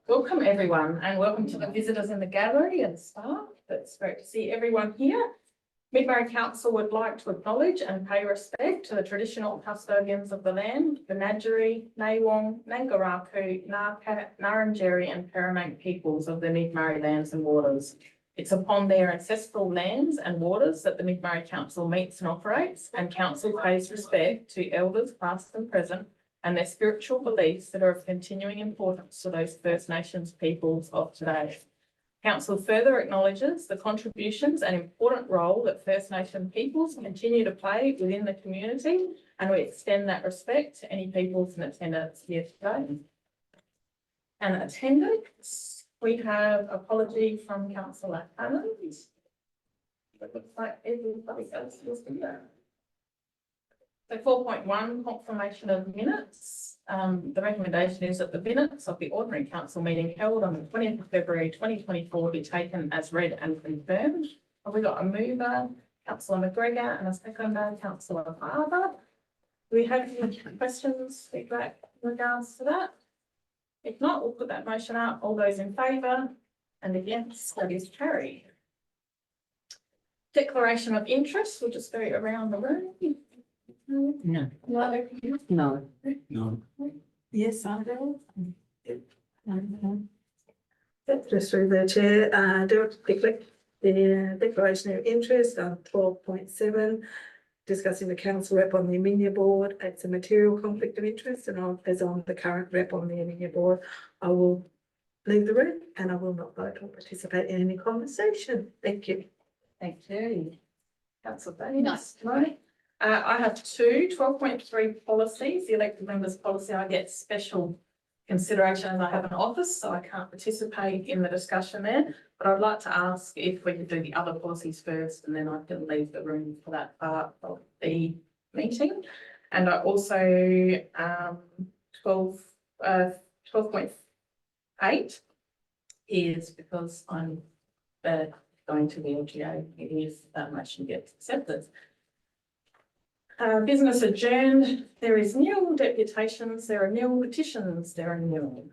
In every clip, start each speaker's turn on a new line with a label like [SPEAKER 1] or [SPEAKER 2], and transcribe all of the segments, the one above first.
[SPEAKER 1] Welcome everyone and welcome to the visitors in the gallery and staff. It's great to see everyone here. Mid-Murray Council would like to acknowledge and pay respect to the traditional custodians of the land, the Ngadjuri, Naywong, Nangaraku, Naka, Ngarrindjeri and Paramount peoples of the Mid-Murray lands and waters. It's upon their ancestral lands and waters that the Mid-Murray Council meets and operates, and Council pays respect to elders past and present and their spiritual beliefs that are of continuing importance to those First Nations peoples of today. Council further acknowledges the contributions and important role that First Nation peoples continue to play within the community, and we extend that respect to any peoples in attendance here today. And attendance, we have apology from Councillor Hammond. It looks like everybody else is here. So 4.1, confirmation of minutes. The recommendation is that the minutes of the ordinary council meeting held on the 20th of February 2024 be taken as read and confirmed. Have we got a mover, Councillor McGregor, and a seconder, Councillor Barber? Do we have any questions, feedback in regards to that? If not, we'll put that motion up. All those in favour and against, that is carried. Declaration of interest, we'll just go around the room.
[SPEAKER 2] No.
[SPEAKER 1] No.
[SPEAKER 2] No.
[SPEAKER 3] No.
[SPEAKER 4] Yes, I do.
[SPEAKER 5] Just through the chair, the declaration of interest on 12.7, discussing the council rep on the Aminia board. It's a material conflict of interest, and as I'm the current rep on the Aminia board, I will leave the room and I will not vote or participate in any conversation. Thank you.
[SPEAKER 1] Thank you. Councillor Baines. No. I have two 12.3 policies. The elected members policy, I get special consideration as I have an office, so I can't participate in the discussion there. But I'd like to ask if we could do the other policies first, and then I can leave the room for that part of the meeting. And I also 12.8 is because I'm going to the LGA. It is that motion gets accepted. Business adjourned. There is nil deputations. There are nil petitions. There are nil.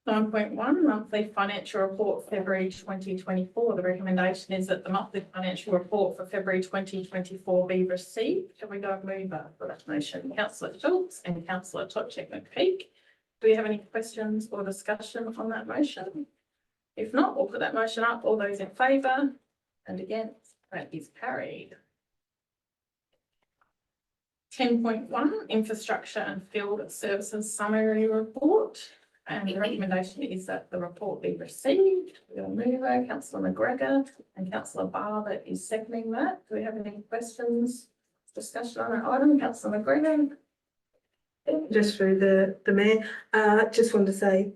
[SPEAKER 1] 9.1 monthly financial report February 2024. The recommendation is that the monthly financial report for February 2024 be received. Can we go mover for that motion? Councillor Schultz and Councillor Topchick-McPeak. Do we have any questions or discussion on that motion? If not, we'll put that motion up. All those in favour and against, that is carried. 10.1 infrastructure and field services summary report, and the recommendation is that the report be received. We're going to move over. Councillor McGregor and Councillor Barber is seconding that. Do we have any questions, discussion on that item? Councillor McGregor.
[SPEAKER 5] Just through the mayor, just wanted to say,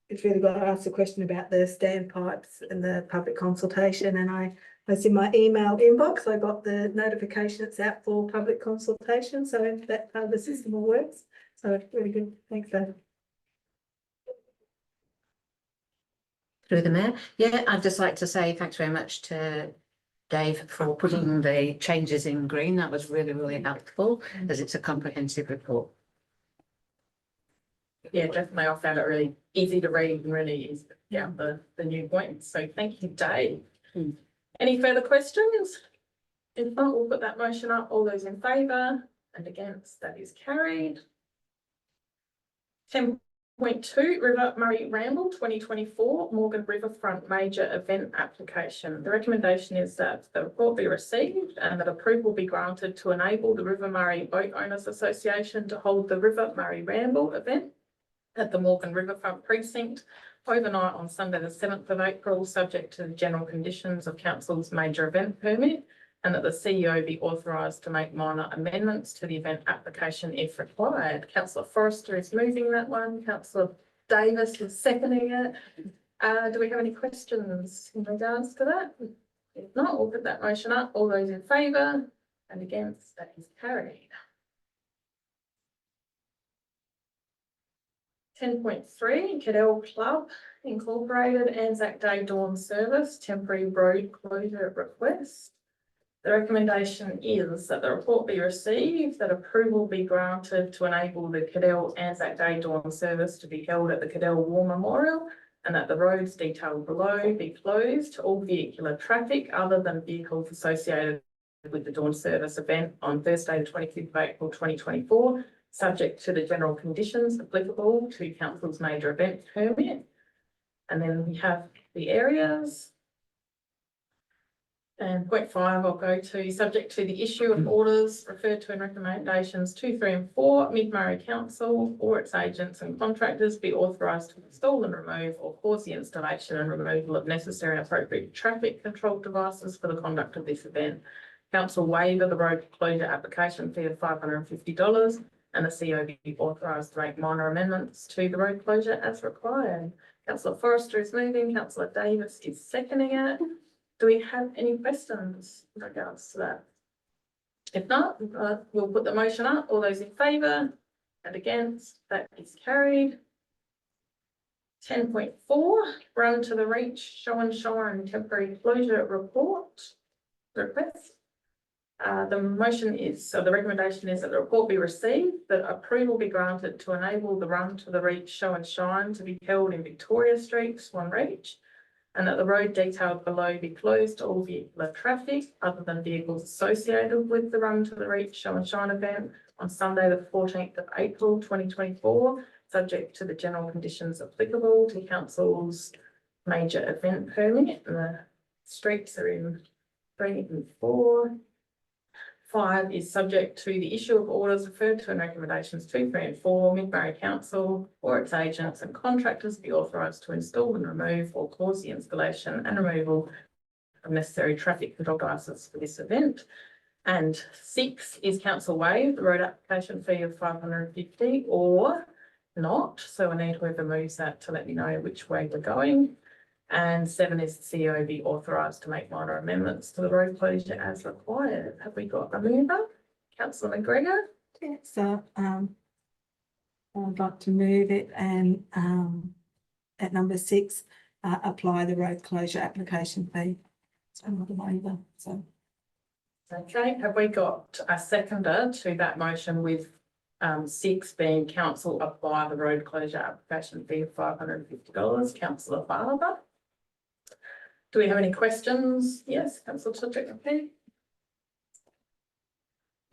[SPEAKER 5] it's really got to ask a question about the standpipes and the public consultation, and I was in my email inbox. I got the notification it's out for public consultation, so that part of the system all works. So really good. Thanks, Dave.
[SPEAKER 2] Through the mayor. Yeah, I'd just like to say thanks very much to Dave for putting the changes in green. That was really, really helpful as it's a comprehensive report.
[SPEAKER 1] Yeah, definitely. I found it really easy to read and really easy to get the new points. So thank you, Dave. Any further questions? If not, we'll put that motion up. All those in favour and against, that is carried. 10.2 River Murray Ramble 2024 Morgan Riverfront Major Event Application. The recommendation is that the report be received and that approval be granted to enable the River Murray Boat Owners Association to hold the River Murray Ramble event at the Morgan Riverfront Precinct overnight on Sunday the 7th of April, subject to the general conditions of Council's major event permit, and that the CEO be authorised to make minor amendments to the event application if required. Councillor Forrester is moving that one. Councillor Davis is seconding it. Do we have any questions in regards to that? If not, we'll put that motion up. All those in favour and against, that is carried. 10.3 Cadell Club Incorporated Anzac Day Dawn Service Temporary Road Closure Request. The recommendation is that the report be received, that approval be granted to enable the Cadell Anzac Day Dawn service to be held at the Cadell War Memorial, and that the roads detailed below be closed to all vehicular traffic other than vehicles associated with the Dawn service event on Thursday, the 25th of April, 2024, subject to the general conditions applicable to council's major event permit. And then we have the areas. And point 5, I'll go to subject to the issue of orders referred to in recommendations 2, 3 and 4, Mid-Murray Council or its agents and contractors be authorised to install and remove or cause the installation and removal of necessary and appropriate traffic control devices for the conduct of this event. Council waiver the road closure application fee of $550 and the CO be authorised to make minor amendments to the road closure as required. Councillor Forrester is moving, Councillor Davis is seconding it. Do we have any questions in regards to that? If not, we'll put the motion up. All those in favour and against, that is carried. 10.4, run to the reach, show and shine temporary closure report request. The motion is, so the recommendation is that the report be received, that approval be granted to enable the run to the reach, show and shine to be held in Victoria Street, Swan Reach, and that the road detailed below be closed to all vehicular traffic other than vehicles associated with the run to the reach, show and shine event on Sunday, the 14th of April, 2024, subject to the general conditions applicable to council's major event permit. And the streets are in 3 and 4. 5 is subject to the issue of orders referred to in recommendations 2, 3 and 4, Mid-Murray Council or its agents and contractors be authorised to install and remove or cause the installation and removal of necessary traffic control devices for this event. And 6 is council waive the road application fee of $550 or not. So I need whoever moves that to let me know which way we're going. And 7 is the CEO be authorised to make minor amendments to the road closure as required. Have we got a mover? Councillor McGregor?
[SPEAKER 5] Yeah, so I'd like to move it and at number 6, apply the road closure application fee. So not a waiver, so.
[SPEAKER 1] Okay, have we got a seconder to that motion with 6 being council apply the road closure application fee of $550? Councillor Barber? Do we have any questions? Yes, Councillor Tudgwick.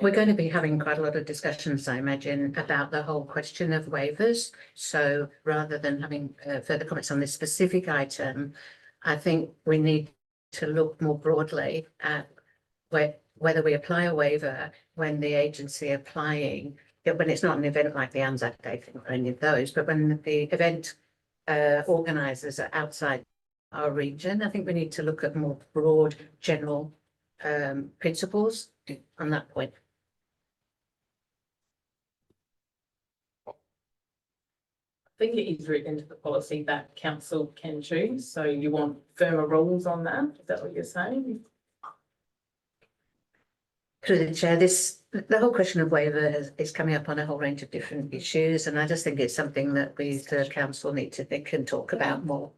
[SPEAKER 2] We're going to be having quite a lot of discussions, I imagine, about the whole question of waivers. So rather than having further comments on this specific item, I think we need to look more broadly at whether we apply a waiver when the agency applying, when it's not an event like the Anzac Day thing or any of those, but when the event organisers are outside our region. I think we need to look at more broad, general principles on that point.
[SPEAKER 1] I think it is written into the policy that council can choose. So you want firmer rules on that? Is that what you're saying?
[SPEAKER 2] Through the chair, the whole question of waiver is coming up on a whole range of different issues, and I just think it's something that we, the council, need to think and talk about more.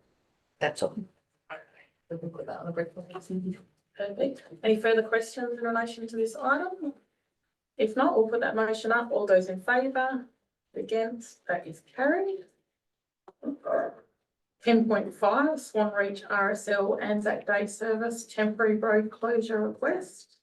[SPEAKER 2] That's all.
[SPEAKER 1] We can put that on the breakfast. Perfect. Any further questions in relation to this item? If not, we'll put that motion up. All those in favour? Against? That is carried. 10.5, Swan Reach RSL Anzac Day Service temporary road closure request.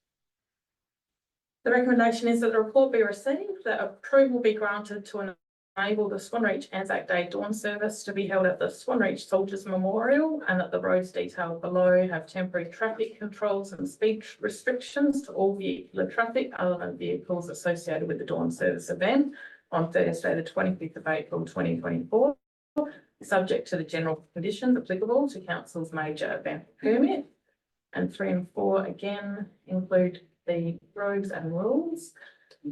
[SPEAKER 1] The recommendation is that the report be received, that approval be granted to enable the Swan Reach Anzac Day Dawn service to be held at the Swan Reach Soldiers Memorial, and that the roads detailed below have temporary traffic controls and speed restrictions to all vehicular traffic other than vehicles associated with the Dawn service event on Thursday, the 25th of April, 2024, subject to the general conditions applicable to council's major event permit. And 3 and 4 again include the roads and rules.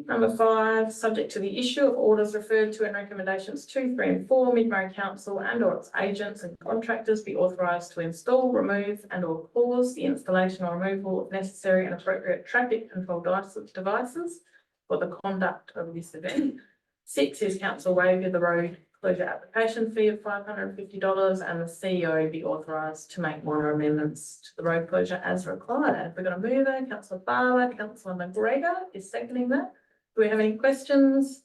[SPEAKER 1] Number 5, subject to the issue of orders referred to in recommendations 2, 3 and 4, Mid-Murray Council and or its agents and contractors be authorised to install, remove and or cause the installation or removal of necessary and appropriate traffic control devices for the conduct of this event. 6 is council waiver the road closure application fee of $550 and the CEO be authorised to make minor amendments to the road closure as required. We're going to move it. Councillor Barber, Councillor McGregor is seconding that. Do we have any questions?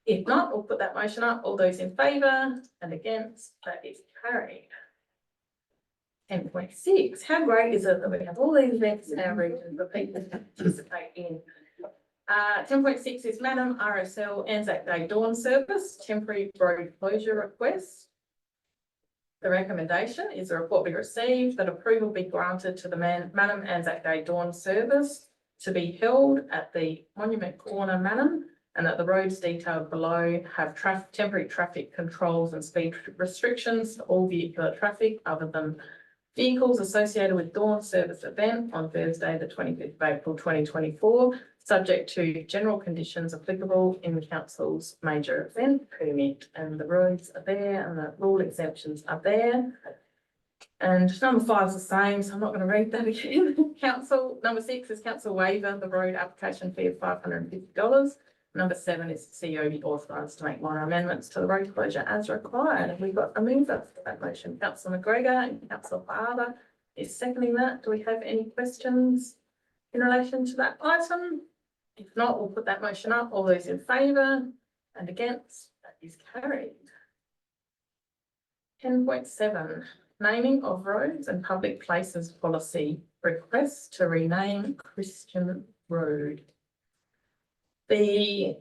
[SPEAKER 1] If not, we'll put that motion up. All those in favour and against, that is carried. 10.6, how great is it that we have all these events in our region for people to participate in? 10.6 is Madam RSL Anzac Day Dawn Service, temporary road closure request. The recommendation is a report be received that approval be granted to the Madam Anzac Day Dawn Service to be held at the Monument Corner Madam, and that the roads detailed below have temporary traffic controls and speed restrictions to all vehicular traffic other than vehicles associated with Dawn Service event on Thursday, the 25th of April 2024, subject to general conditions applicable in the council's major event permit. And the roads are there and the rule exemptions are there. And number 5 is the same, so I'm not going to read that again. Number 6 is council waiver the road application fee of $550. Number 7 is the CEO be authorised to make minor amendments to the road closure as required. And we've got a mover for that motion. Councillor McGregor and Councillor Barber is seconding that. Do we have any questions in relation to that item? If not, we'll put that motion up. All those in favour and against, that is carried. 10.7, naming of roads and public places policy, request to rename Christian Road. The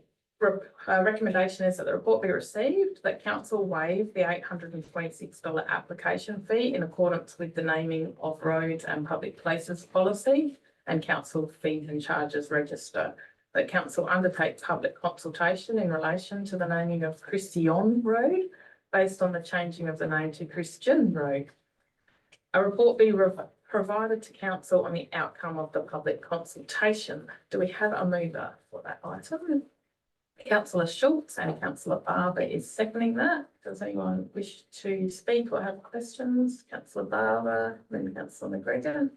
[SPEAKER 1] recommendation is that the report be received, that council waive the $826 application fee in accordance with the naming of roads and public places policy and council fees and charges register. That council undertake public consultation in relation to the naming of Christian Road based on the changing of the name to Christian Road. A report be provided to council on the outcome of the public consultation. Do we have a mover for that item? Councillor Schultz and Councillor Barber is seconding that. Does anyone wish to speak or have questions? Councillor Barber, then Councillor McGregor.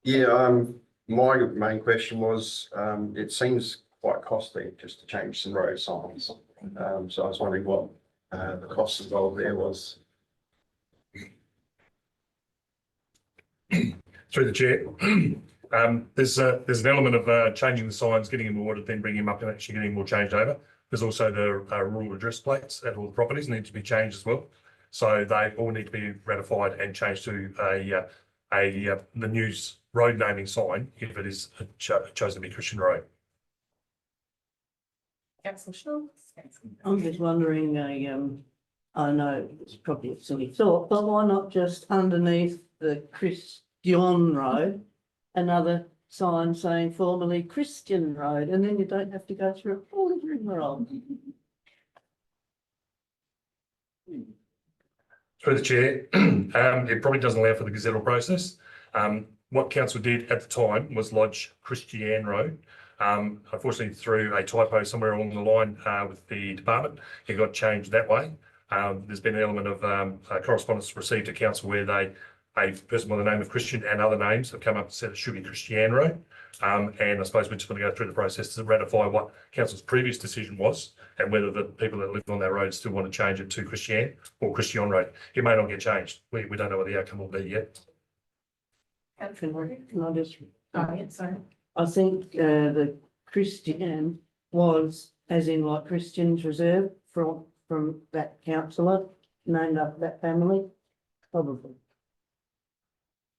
[SPEAKER 3] Yeah, my main question was, it seems quite costly just to change some road signs. So I was wondering what the cost involved there was.
[SPEAKER 6] Through the chair, there's an element of changing the signs, getting them ordered, then bringing them up and actually getting them all changed over. There's also the rural address plates at all the properties need to be changed as well. So they all need to be ratified and changed to the new road naming sign if it is chosen to be Christian Road.
[SPEAKER 1] Councillor Schultz.
[SPEAKER 4] I'm just wondering, I know it's probably a silly thought, but why not just underneath the Christian Road, another sign saying formerly Christian Road, and then you don't have to go through all the rigmarole.
[SPEAKER 6] Through the chair, it probably doesn't allow for the gazettal process. What council did at the time was lodge Christian Road. Unfortunately, through a typo somewhere along the line with the department, it got changed that way. There's been an element of correspondence received to council where a person by the name of Christian and other names have come up and said it should be Christian Road. And I suppose we're just going to go through the process to ratify what council's previous decision was and whether the people that live on that road still want to change it to Christian or Christian Road. It may not get changed. We don't know what the outcome will be yet.
[SPEAKER 4] Can I just,
[SPEAKER 1] Oh, yeah, sorry.
[SPEAKER 4] I think the Christian was as in like Christians Reserve from that councillor named after that family, probably.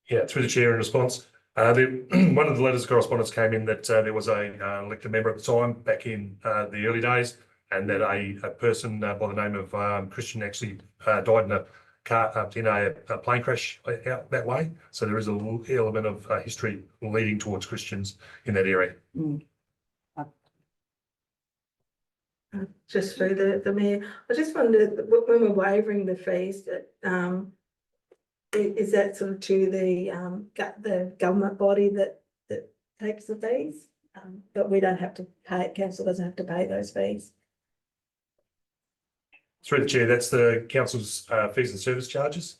[SPEAKER 6] Yeah, through the chair in response. One of the letters of correspondence came in that there was a elected member at the time back in the early days, and that a person by the name of Christian actually died in a car in a plane crash out that way. So there is a little element of history leading towards Christians in that area.
[SPEAKER 5] Just through the mayor, I just wondered when we're waiving the fees, that is that sort of to the government body that takes the fees, but we don't have to pay. Council doesn't have to pay those fees.
[SPEAKER 6] Through the chair, that's the council's fees and service charges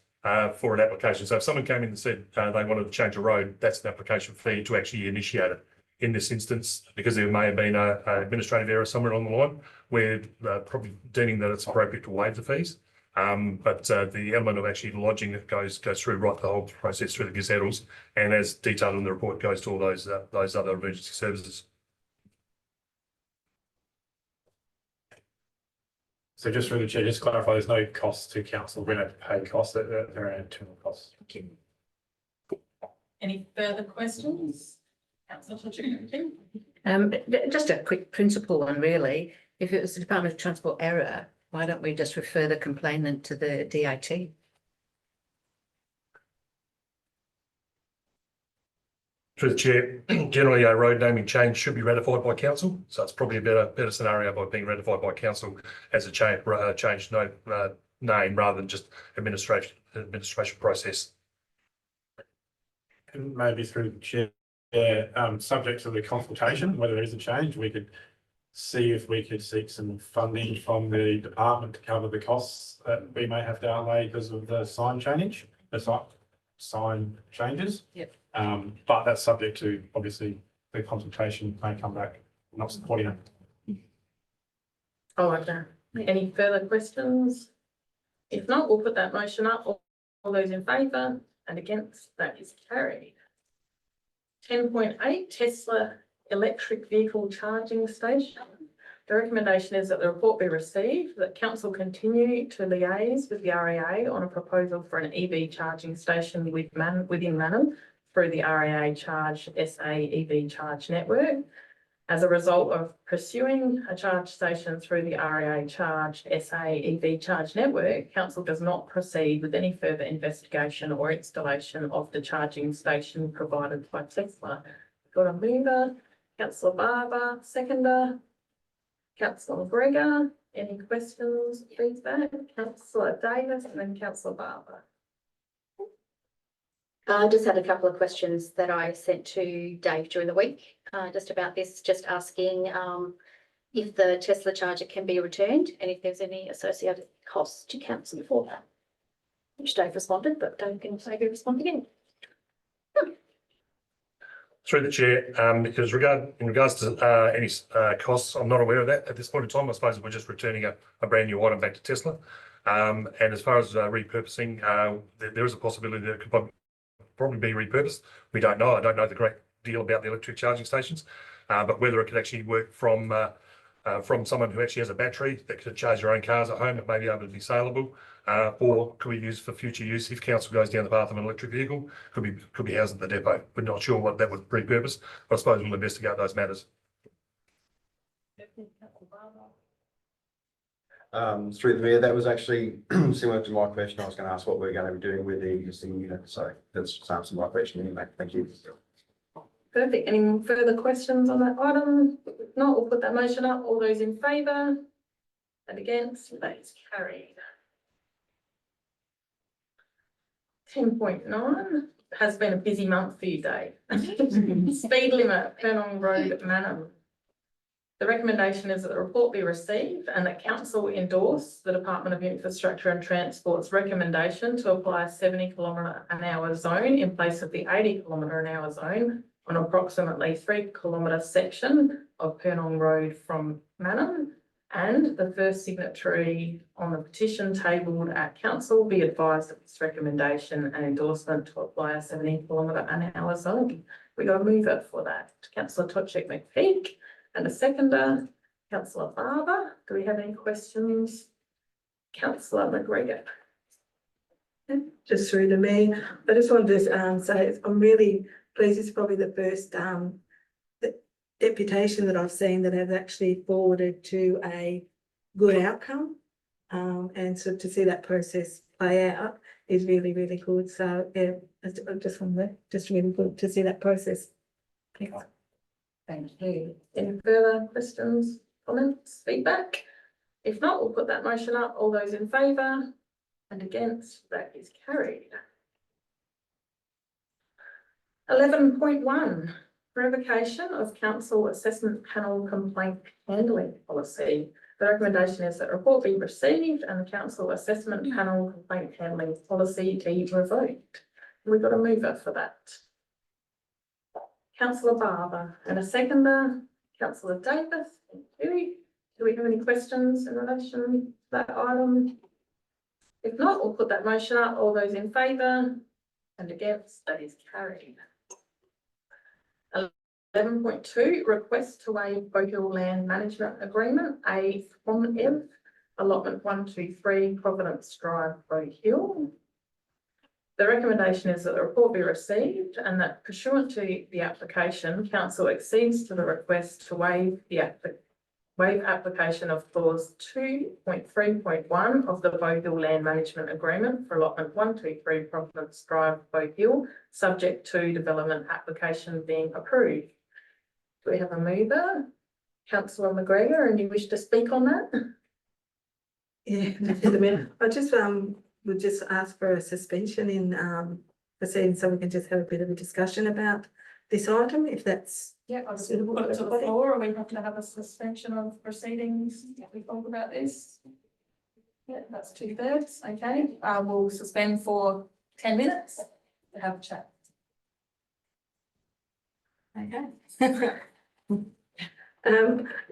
[SPEAKER 6] for an application. So if someone came in and said they wanted to change a road, that's an application fee to actually initiate it. in this instance, because there may have been a administrative error somewhere along the line, we're probably deeming that it's appropriate to waive the fees. But the element of actually lodging it goes through right the whole process through the gazettals, and as detailed in the report, goes to all those other emergency services.
[SPEAKER 7] So just through the chair, just to clarify, there's no cost to council. We don't have to pay costs, they're our internal costs.
[SPEAKER 1] Any further questions? Councillor Tudor.
[SPEAKER 2] Just a quick principle one, really. If it was the Department of Transport error, why don't we just refer the complainant to the DIT?
[SPEAKER 6] Through the chair, generally a road naming change should be ratified by council, so it's probably a better scenario by being ratified by council as a change name rather than just administration process.
[SPEAKER 7] And maybe through the chair, subject to the consultation, whether there is a change, we could see if we could seek some funding from the department to cover the costs that we may have to outlay because of the sign change, sign changes.
[SPEAKER 2] Yep.
[SPEAKER 7] But that's subject to, obviously, the consultation may come back not supporting it.
[SPEAKER 1] All right, now, any further questions? If not, we'll put that motion up. All those in favour and against, that is carried. 10.8 Tesla electric vehicle charging station. The recommendation is that the report be received, that council continue to liaise with the REA on a proposal for an EV charging station within Manham through the REA Charge SA EV Charge Network. As a result of pursuing a charge station through the REA Charge SA EV Charge Network, council does not proceed with any further investigation or installation of the charging station provided by Tesla. Got a mover, councillor Barber, seconder, councillor McGregor. Any questions, feedback? Councillor Davis and then councillor Barber.
[SPEAKER 8] I just had a couple of questions that I sent to Dave during the week, just about this, just asking if the Tesla charger can be returned and if there's any associated costs to council for that. Which Dave responded, but Dave can maybe respond again.
[SPEAKER 6] Through the chair, because in regards to any costs, I'm not aware of that at this point in time. I suppose we're just returning a brand new item back to Tesla. And as far as repurposing, there is a possibility that it could probably be repurposed. We don't know. I don't know the great deal about the electric charging stations, but whether it could actually work from someone who actually has a battery that could charge their own cars at home, it may be able to be saleable, or could be used for future use if council goes down the path of an electric vehicle. Could be housed at the depot. We're not sure what that would repurpose, but I suppose we'll investigate those matters.
[SPEAKER 3] Through the mayor, that was actually similar to my question. I was going to ask what we're going to be doing with the existing unit. So that's answered my question anyway. Thank you.
[SPEAKER 1] Perfect. Any further questions on that item? If not, we'll put that motion up. All those in favour and against, that is carried. 10.9 has been a busy month for you, Dave. Speed limit, Purnong Road, Manham. The recommendation is that the report be received and that council endorse the Department of Infrastructure and Transport's recommendation to apply a 70km/h zone in place of the 80km/h zone on approximately 3-kilometre section of Purnong Road from Manham, and the first signatory on the petition tabled at council be advised of this recommendation and endorsement to apply a 70km/h zone. We got a mover for that. Councillor Toczek-McPeak. And a seconder, councillor Barber. Do we have any questions? Councillor McGregor.
[SPEAKER 5] Just through to me, I just wanted to say I'm really pleased. It's probably the first deputation that I've seen that has actually forwarded to a good outcome. And so to see that process play out is really, really good. So yeah, I just wanted just really good to see that process. Thanks.
[SPEAKER 1] Thank you. Any further questions, comments, feedback? If not, we'll put that motion up. All those in favour and against, that is carried. 11.1, revocation of council assessment panel complaint handling policy. The recommendation is that report be received and the council assessment panel complaint handling policy be revoked. We've got a mover for that. Councillor Barber, and a seconder, Councillor Davis. Thank you. Do we have any questions in relation to that item? If not, we'll put that motion up. All those in favour and against, that is carried. 11.2, request to waive Bowhill Land Management Agreement, A from F, allotment 123, Providence Drive, Bowhill. The recommendation is that the report be received and that pursuant to the application, council accedes to the request to waive application of clause 2.3.1 of the Bowhill Land Management Agreement for allotment 123 Providence Drive, Bowhill, subject to development application being approved. Do we have a mover? Councillor McGregor, and you wish to speak on that?
[SPEAKER 5] Yeah, I just would just ask for a suspension in proceedings so we can just have a bit of a discussion about this item, if that's
[SPEAKER 1] Yeah, I'll
[SPEAKER 5] suitable
[SPEAKER 1] put
[SPEAKER 5] for
[SPEAKER 1] it to the
[SPEAKER 5] everybody.
[SPEAKER 1] floor, and we have to have a suspension of proceedings. We talk about this. Yeah, that's 2/3. Okay, we'll suspend for 10 minutes to have a chat.
[SPEAKER 5] Okay.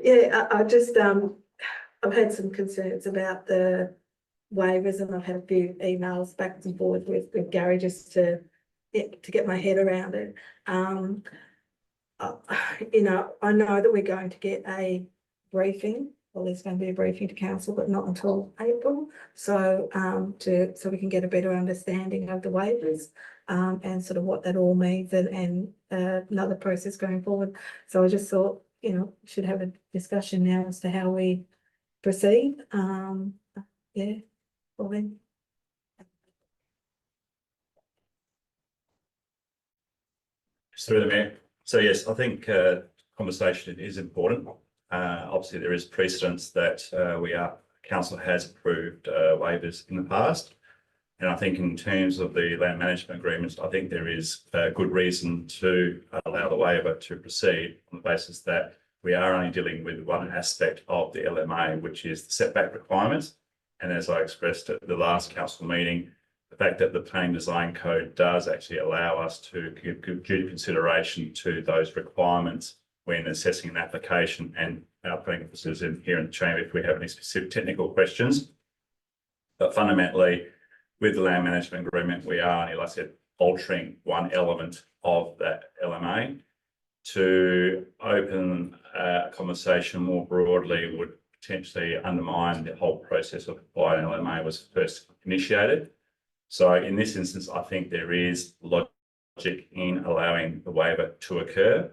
[SPEAKER 5] Yeah, I just, I've had some concerns about the waivers and I've had a few emails back and forth with Gary just to get my head around it. You know, I know that we're going to get a briefing, well, there's going to be a briefing to council, but not until April. So, so we can get a better understanding of the waivers, and sort of what that all means and another process going forward. So I just thought, you know, we should have a discussion now as to how we proceed. Yeah, well then.
[SPEAKER 9] Through the mayor. So yes, I think conversation is important. Obviously, there is precedence that council has approved waivers in the past. And I think in terms of the land management agreements, I think there is a good reason to allow the waiver to proceed on the basis that we are only dealing with one aspect of the LMA, which is the setback requirements. And as I expressed at the last council meeting, the fact that the planning design code does actually allow us to give due consideration to those requirements when assessing an application, and our planning officers in here in the chamber if we have any specific technical questions. But fundamentally, with the land management agreement, we are only, like I said, altering one element of that LMA. To open a conversation more broadly would potentially undermine the whole process of why an LMA was first initiated. So in this instance, I think there is logic in allowing the waiver to occur,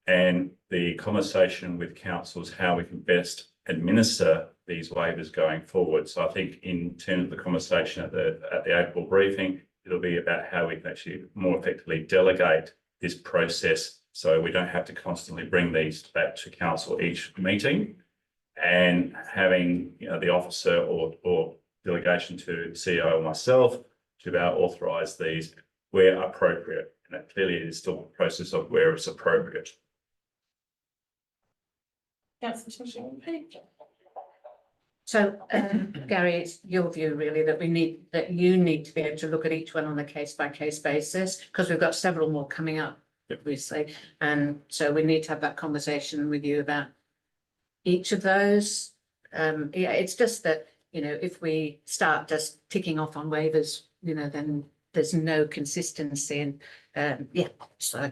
[SPEAKER 9] and the conversation with council is how we can best administer these waivers going forward. So I think in terms of the conversation at the April briefing, it'll be about how we can actually more effectively delegate this process so we don't have to constantly bring these back to council each meeting, and having, you know, the officer or delegation to CEO or myself to be able to authorise these where appropriate. And that clearly is still a process of where it's appropriate.
[SPEAKER 1] Councillor Page.
[SPEAKER 2] So, Gary, it's your view really that you need to be able to look at each one on a case by case basis, because we've got several more coming up, obviously. And so we need to have that conversation with you about each of those. Yeah, it's just that, you know, if we start just ticking off on waivers, you know, then there's no consistency. And yeah, so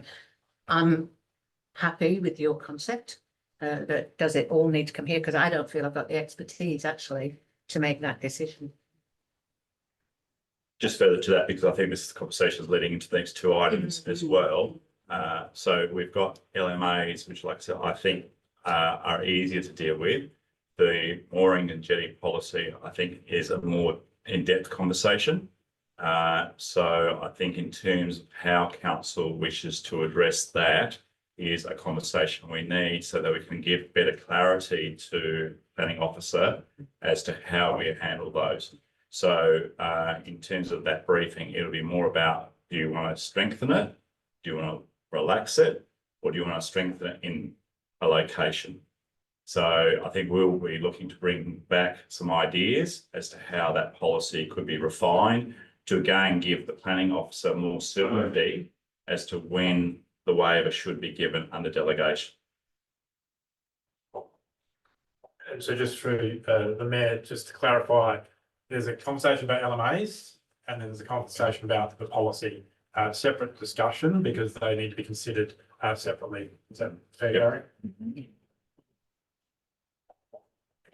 [SPEAKER 2] I'm happy with your concept. But does it all need to come here? Because I don't feel I've got the expertise actually to make that decision.
[SPEAKER 9] Just further to that, because I think this conversation is leading into the next two items as well. So we've got LMAs, which, like I said, I think are easier to deal with. The mooring and jetty policy, I think, is a more in-depth conversation. So I think in terms of how council wishes to address that is a conversation we need so that we can give better clarity to planning officer as to how we handle those. So in terms of that briefing, it'll be more about, do you want to strengthen it? Do you want to relax it? Or do you want to strengthen it in a location? So I think we'll be looking to bring back some ideas as to how that policy could be refined to again give the planning officer more certainty as to when the waiver should be given under delegation.
[SPEAKER 7] And so just through the mayor, just to clarify, there's a conversation about LMAs and then there's a conversation about the policy, separate discussion because they need to be considered separately. Is that fair, Gary?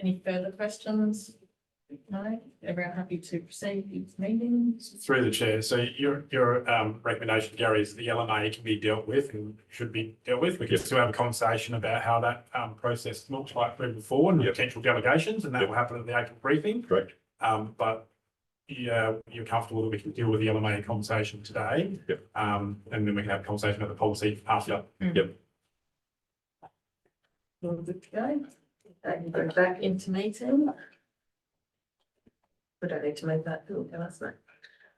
[SPEAKER 1] Any further questions? No, everyone happy to proceed with meetings?
[SPEAKER 7] Through the chair. So your recommendation, Gary, is the LMA can be dealt with and should be dealt with. We can still have a conversation about how that process looks like moving forward and potential delegations, and that will happen at the April briefing.
[SPEAKER 9] Correct.
[SPEAKER 7] But yeah, you're comfortable that we can deal with the LMA conversation today.
[SPEAKER 9] Yep.
[SPEAKER 7] And then we can have a conversation about the policy after.
[SPEAKER 9] Yep.
[SPEAKER 1] All good to go? They can go back into meeting. We don't need to move that, it'll tell us that.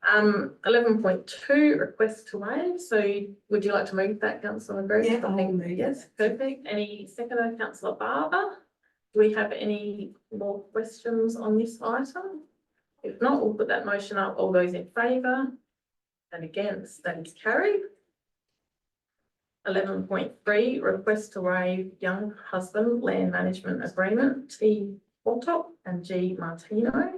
[SPEAKER 1] 11.2, request to waive. So would you like to move that, councillor McGregor?
[SPEAKER 5] Yeah, I'll
[SPEAKER 1] I think-
[SPEAKER 5] move it.
[SPEAKER 1] Yes, perfect. Any seconder, councillor Barber? Do we have any more questions on this item? If not, we'll put that motion up. All those in favour and against, that is carried. 11.3, request to waive young husband land management agreement, T. Waltop and G. Martino.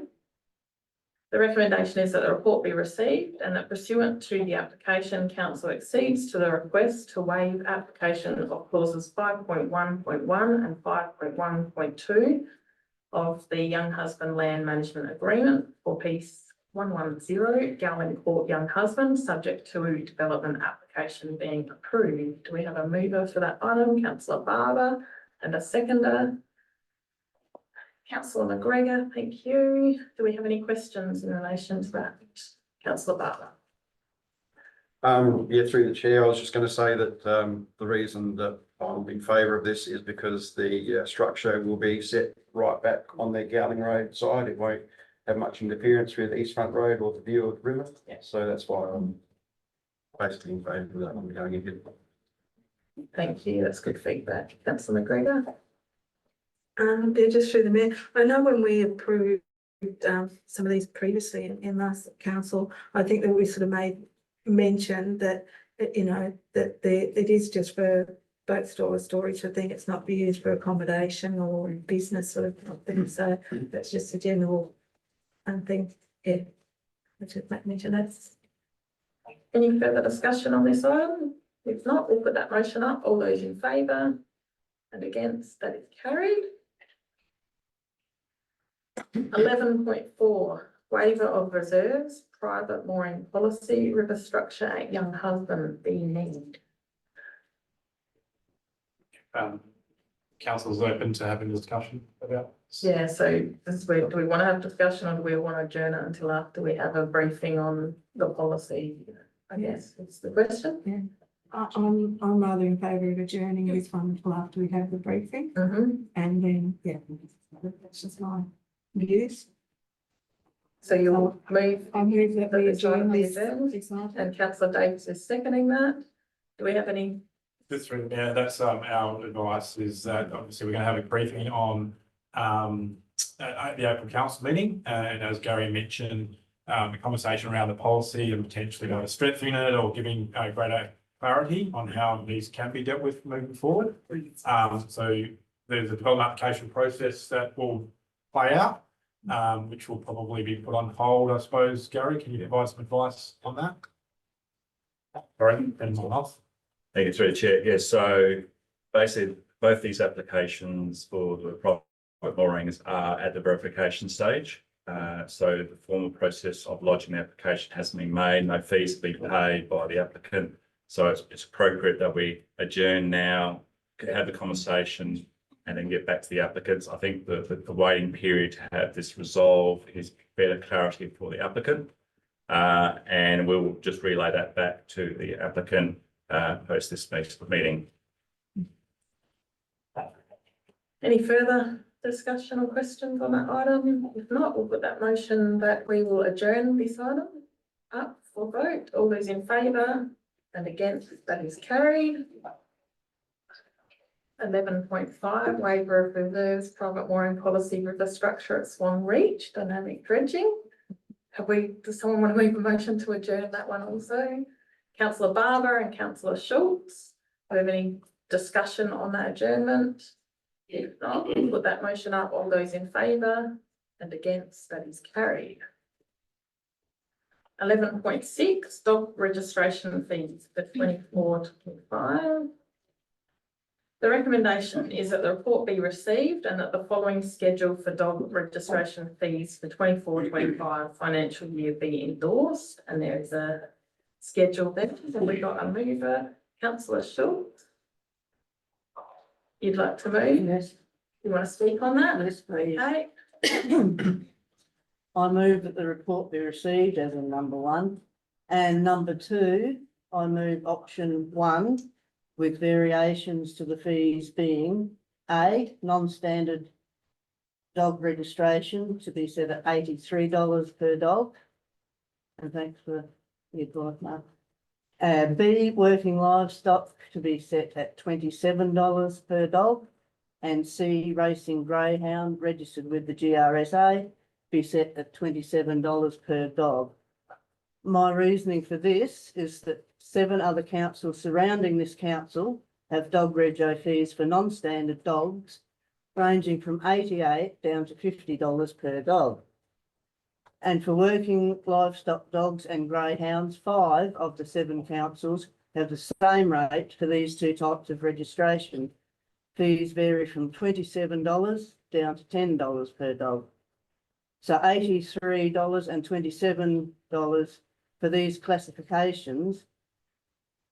[SPEAKER 1] The recommendation is that the report be received and that pursuant to the application, council accedes to the request to waive application of clauses 5.1.1 and 5.1.2 of the Young Husband Land Management Agreement for piece 110 Gowan Court Young Husband, subject to development application being approved. Do we have a mover for that item? Councillor Barber, and a seconder? Councillor McGregor, thank you. Do we have any questions in relation to that? Councillor Barber.
[SPEAKER 3] Yeah, through the chair, I was just going to say that the reason that I'm in favour of this is because the structure will be set right back on the Gowling Road side. It won't have much interference with East Front Road or the view of the river.
[SPEAKER 1] Yeah.
[SPEAKER 3] So that's why I'm basically in favour of that one going ahead.
[SPEAKER 1] Thank you. That's good feedback. Councillor McGregor.
[SPEAKER 5] Yeah, just through the mayor. I know when we approved some of these previously in last council, I think that we sort of made mention that, you know, that it is just for boat storage. I think it's not be used for accommodation or business sort of thing. So that's just a general thing. Yeah, I should mention that.
[SPEAKER 1] Any further discussion on this item? If not, we'll put that motion up. All those in favour and against, that is carried. 11.4, waiver of reserves, private mooring policy, river structure at Young Husband be need.
[SPEAKER 7] Council's open to having a discussion about.
[SPEAKER 1] Yeah, so this is where, do we want to have discussion or do we want to adjourn it until after we have a briefing on the policy? I guess it's the question.
[SPEAKER 5] I'm rather in favour of adjourning this one until after we have the briefing,
[SPEAKER 1] Mhm.
[SPEAKER 5] and then, yeah, that's just my views.
[SPEAKER 1] So you'll move,
[SPEAKER 5] I move that we
[SPEAKER 1] That this item
[SPEAKER 5] adjourn
[SPEAKER 1] be
[SPEAKER 5] this.
[SPEAKER 1] adjourned,
[SPEAKER 5] this item.
[SPEAKER 1] and councillor Davis is seconding that. Do we have any?
[SPEAKER 7] Just through, yeah, that's our advice is that obviously we're going to have a briefing on at the April council meeting, and as Gary mentioned, the conversation around the policy and potentially strengthening it or giving greater clarity on how these can be dealt with moving forward. So there's a development application process that will play out, which will probably be put on hold, I suppose. Gary, can you provide some advice on that? Sorry, anyone else?
[SPEAKER 9] Thank you, through the chair. Yes, so basically both these applications for the private moorings are at the verification stage. So the formal process of lodging the application hasn't been made, no fees have been paid by the applicant. So it's appropriate that we adjourn now, have the conversation and then get back to the applicants. I think the waiting period to have this resolved is better clarity for the applicant. And we'll just relay that back to the applicant post this meeting.
[SPEAKER 1] Any further discussion or questions on that item? If not, we'll put that motion that we will adjourn this item up for vote. All those in favour and against, that is carried. 11.5, waiver of reserves, private mooring policy, river structure at Swan Reach, dynamic dredging. Does someone want to move a motion to adjourn that one also? Councillor Barber and Councillor Schultz. Do we have any discussion on that adjournment? If not, we'll put that motion up. All those in favour and against, that is carried. 11.6, dog registration fees for 24-25. The recommendation is that the report be received and that the following schedule for dog registration fees for 24-25 financial year be endorsed. And there is a schedule there. So we've got a mover, Councillor Schultz. You'd like to move?
[SPEAKER 4] Yes,
[SPEAKER 1] You want to speak on that?
[SPEAKER 4] yes, please.
[SPEAKER 1] Okay.
[SPEAKER 4] I move that the report be received as in number 1. And number 2, I move option 1 with variations to the fees being A, non-standard dog registration to be set at $83 per dog. And thanks for the advice, Mark. B, working livestock to be set at $27 per dog. And C, racing greyhound registered with the GRSA be set at $27 per dog. My reasoning for this is that 7 other councils surrounding this council have dog rego fees for non-standard dogs ranging from $88 down to $50 per dog. And for working livestock dogs and greyhounds, 5 of the 7 councils have the same rate for these 2 types of registration. Fees vary from $27 down to $10 per dog. So $83 and $27 for these classifications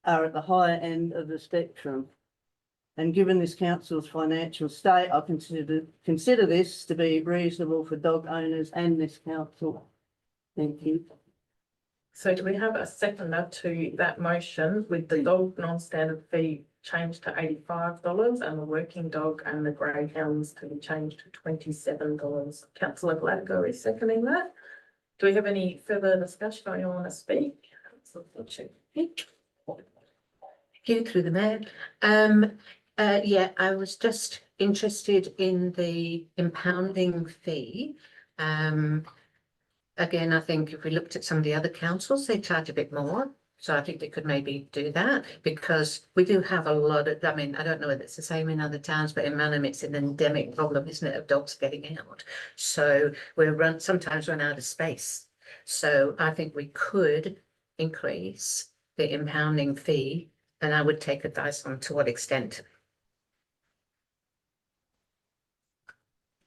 [SPEAKER 4] are at the higher end of the spectrum. And given this council's financial state, I consider this to be reasonable for dog owners and this council. Thank you.
[SPEAKER 1] So do we have a seconder to that motion with the dog non-standard fee changed to $85 and the working dog and the greyhounds to be changed to $27? Councillor Glasgow is seconding that. Do we have any further discussion or anyone want to speak? Councillor Fletcher.
[SPEAKER 2] Thank you, through the mayor. Yeah, I was just interested in the impounding fee. Again, I think if we looked at some of the other councils, they charge a bit more. So I think they could maybe do that because we do have a lot of, I mean, I don't know whether it's the same in other towns, but in Manham, it's an endemic problem, isn't it, of dogs getting out. So we sometimes run out of space. So I think we could increase the impounding fee, and I would take advice on to what extent.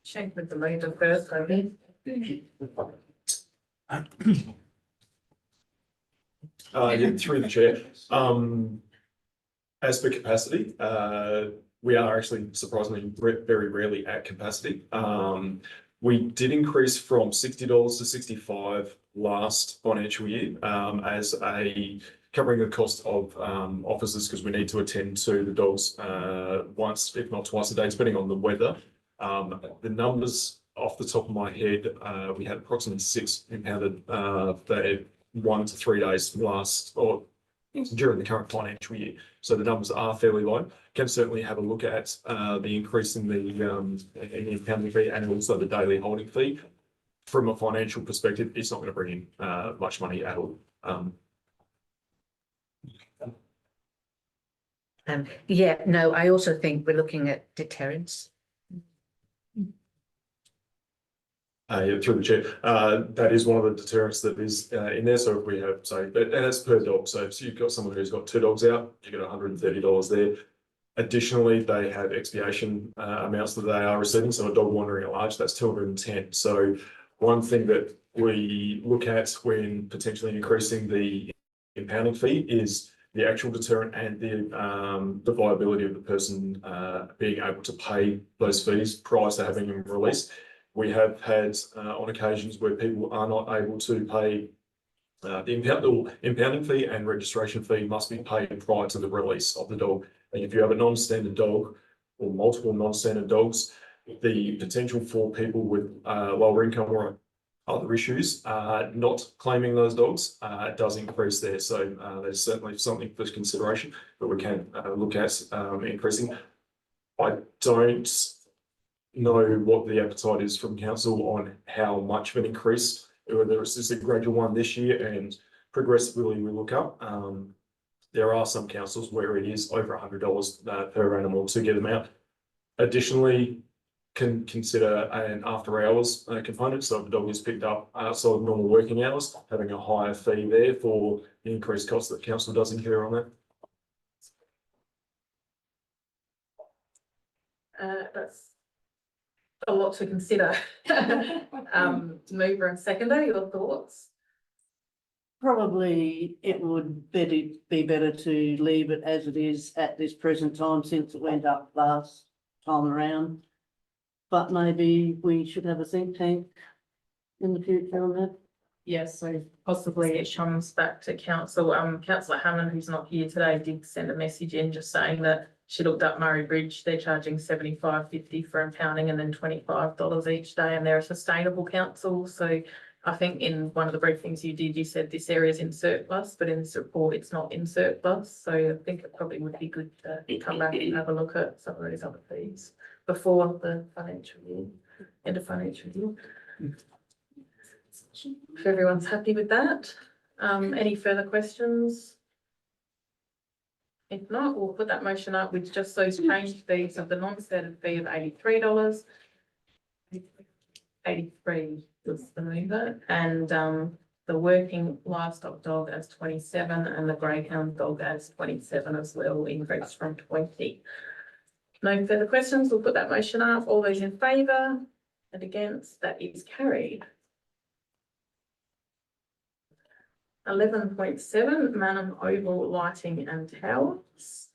[SPEAKER 1] Check with the leader first, maybe.
[SPEAKER 10] Yeah, through the chair. As for capacity, we are actually surprisingly very rarely at capacity. We did increase from $60 to $65 last financial year as a covering the cost of officers because we need to attend to the dogs once, if not twice a day, depending on the weather. The numbers off the top of my head, we had approximately 6 impounded for 1 to 3 days last or during the current financial year. So the numbers are fairly low. Can certainly have a look at the increase in the impounding fee and also the daily holding fee. From a financial perspective, it's not going to bring in much money at all.
[SPEAKER 2] Yeah, no, I also think we're looking at deterrence.
[SPEAKER 10] Yeah, through the chair, that is one of the deterrents that is in there. So if we have, and that's per dog. So if you've got someone who's got 2 dogs out, you get $130 there. Additionally, they have expiation amounts that they are receiving. So a dog wandering at large, that's 210. So one thing that we look at when potentially increasing the impounding fee is the actual deterrent and the viability of the person being able to pay those fees prior to having them released. We have had on occasions where people are not able to pay the impounding fee and registration fee must be paid prior to the release of the dog. And if you have a non-standard dog or multiple non-standard dogs, the potential for people with lower income or other issues not claiming those dogs does increase there. So there's certainly something for consideration, but we can look at increasing. I don't know what the appetite is from council on how much of an increase, whether it's just a gradual one this year and progressively we look up. There are some councils where it is over $100 per animal to get them out. Additionally, can consider an after hours component. So if a dog is picked up outside of normal working hours, having a higher fee there for the increased cost that council does incur on that.
[SPEAKER 1] That's a lot to consider. Mover and seconder, your thoughts?
[SPEAKER 4] Probably it would be better to leave it as it is at this present time, since it went up last time around. But maybe we should have a think tank in the future on that.
[SPEAKER 1] Yes, so possibly it comes back to council. Councillor Hammond, who's not here today, did send a message in just saying that she looked up Murray Bridge. They're charging $75.50 for impounding and then $25 each day, and they're a sustainable council. So I think in one of the briefings you did, you said this area is in surplus, but in this report, it's not in surplus. So I think it probably would be good to come back and have a look at some of those other fees before the financial year, end of financial year. If everyone's happy with that, any further questions? If not, we'll put that motion up with just those changed fees of the non-stated fee of $83. 83 was the mover, and the working livestock dog as 27 and the greyhound dog as 27 as well, increased from 20. No further questions, we'll put that motion up. All those in favour and against, that is carried. 11.7, Manum Oval Lighting and Towers.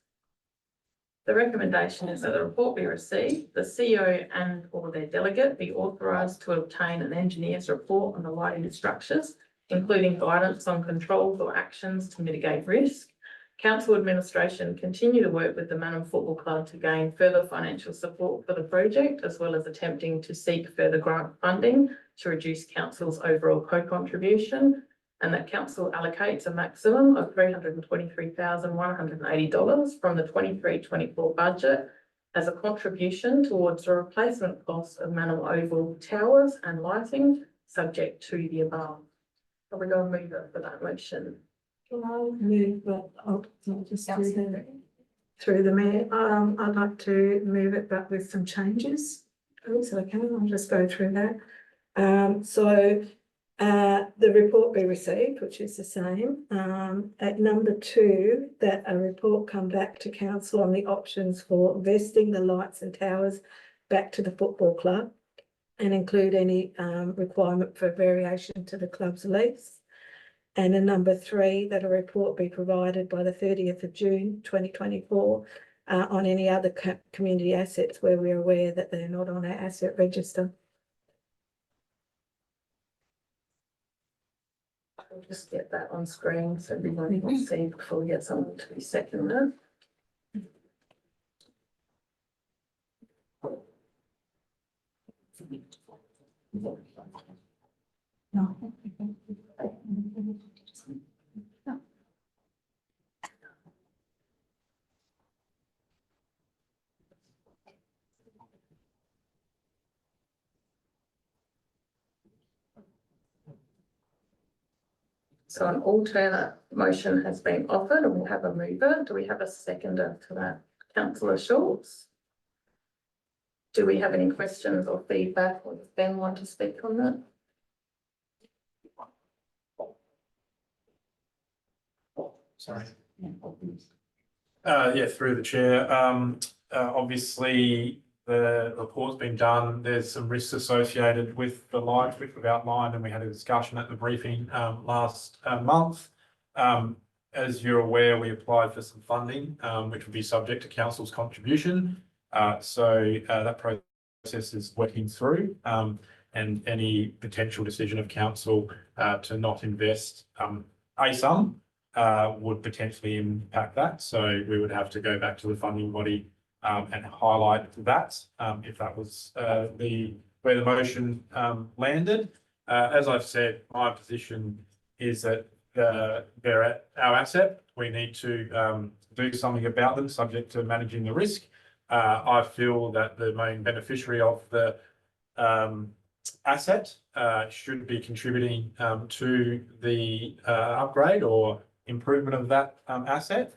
[SPEAKER 1] The recommendation is that the report be received, the CEO and or their delegate be authorised to obtain an engineer's report on the lighting structures, including guidance on controls or actions to mitigate risk. Council administration continue to work with the Manum Football Club to gain further financial support for the project, as well as attempting to seek further grant funding to reduce council's overall co-contribution, and that council allocates a maximum of $323,180 from the 23-24 budget as a contribution towards the replacement cost of Manum Oval towers and lighting, subject to the above. Are we going to move it for that motion?
[SPEAKER 5] Can I move that up, not just through the mayor? I'd like to move it back with some changes. So I'll just go through that. The report be received, which is the same. At number 2, that a report come back to council on the options for vesting the lights and towers back to the football club, and include any requirement for variation to the club's lease. And in number 3, that a report be provided by the 30th of June 2024 on any other community assets where we're aware that they're not on our asset register.
[SPEAKER 1] I'll just get that on screen so everybody will see before we get someone to be seconded. So an alternate motion has been offered and we have a mover. Do we have a seconder to that? Councillor Schultz? Do we have any questions or feedback, or does Ben want to speak on that?
[SPEAKER 7] Sorry. Yeah, through the chair. Obviously, the report's been done. There's some risks associated with the lights, which we've outlined, and we had a discussion at the briefing last month. As you're aware, we applied for some funding, which would be subject to council's contribution. So that process is working through, and any potential decision of council to not invest a sum would potentially impact that. So we would have to go back to the funding body and highlight that if that was where the motion landed. As I've said, my position is that they're at our asset. We need to do something about them, subject to managing the risk. I feel that the main beneficiary of the asset should be contributing to the upgrade or improvement of that asset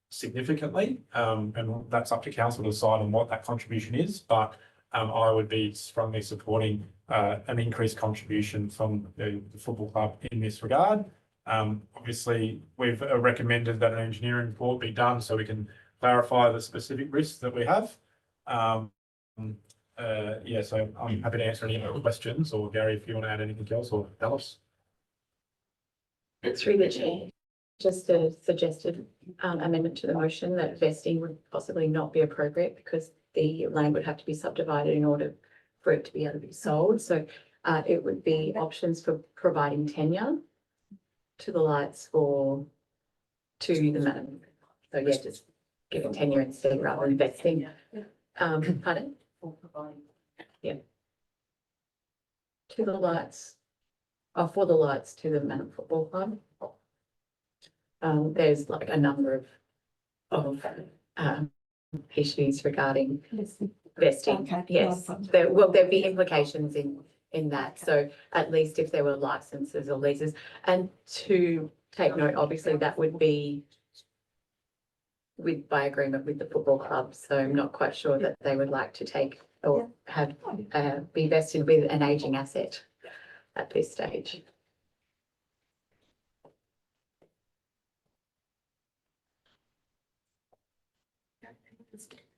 [SPEAKER 7] significantly. And that's up to council to decide on what that contribution is, but I would be strongly supporting an increased contribution from the football club in this regard. Obviously, we've recommended that an engineering report be done so we can clarify the specific risks that we have. Yeah, so I'm happy to answer any other questions, or Gary, if you want to add anything else, or Alice.
[SPEAKER 11] Through the chair, just a suggested amendment to the motion that vesting would possibly not be appropriate because the land would have to be subdivided in order for it to be able to be sold. So it would be options for providing tenure to the lights to the man. So yeah, just giving tenure instead rather than vesting. Pardon? Yeah. To the lights. For the lights to the Manor Football Club. There's like a number of issues regarding vesting.
[SPEAKER 5] Okay.
[SPEAKER 11] Yes, there'd be implications in that. So at least if there were licenses or leases, and to take note, obviously that would be by agreement with the football club. So I'm not quite sure that they would like to take or have be vested with an aging asset at this stage.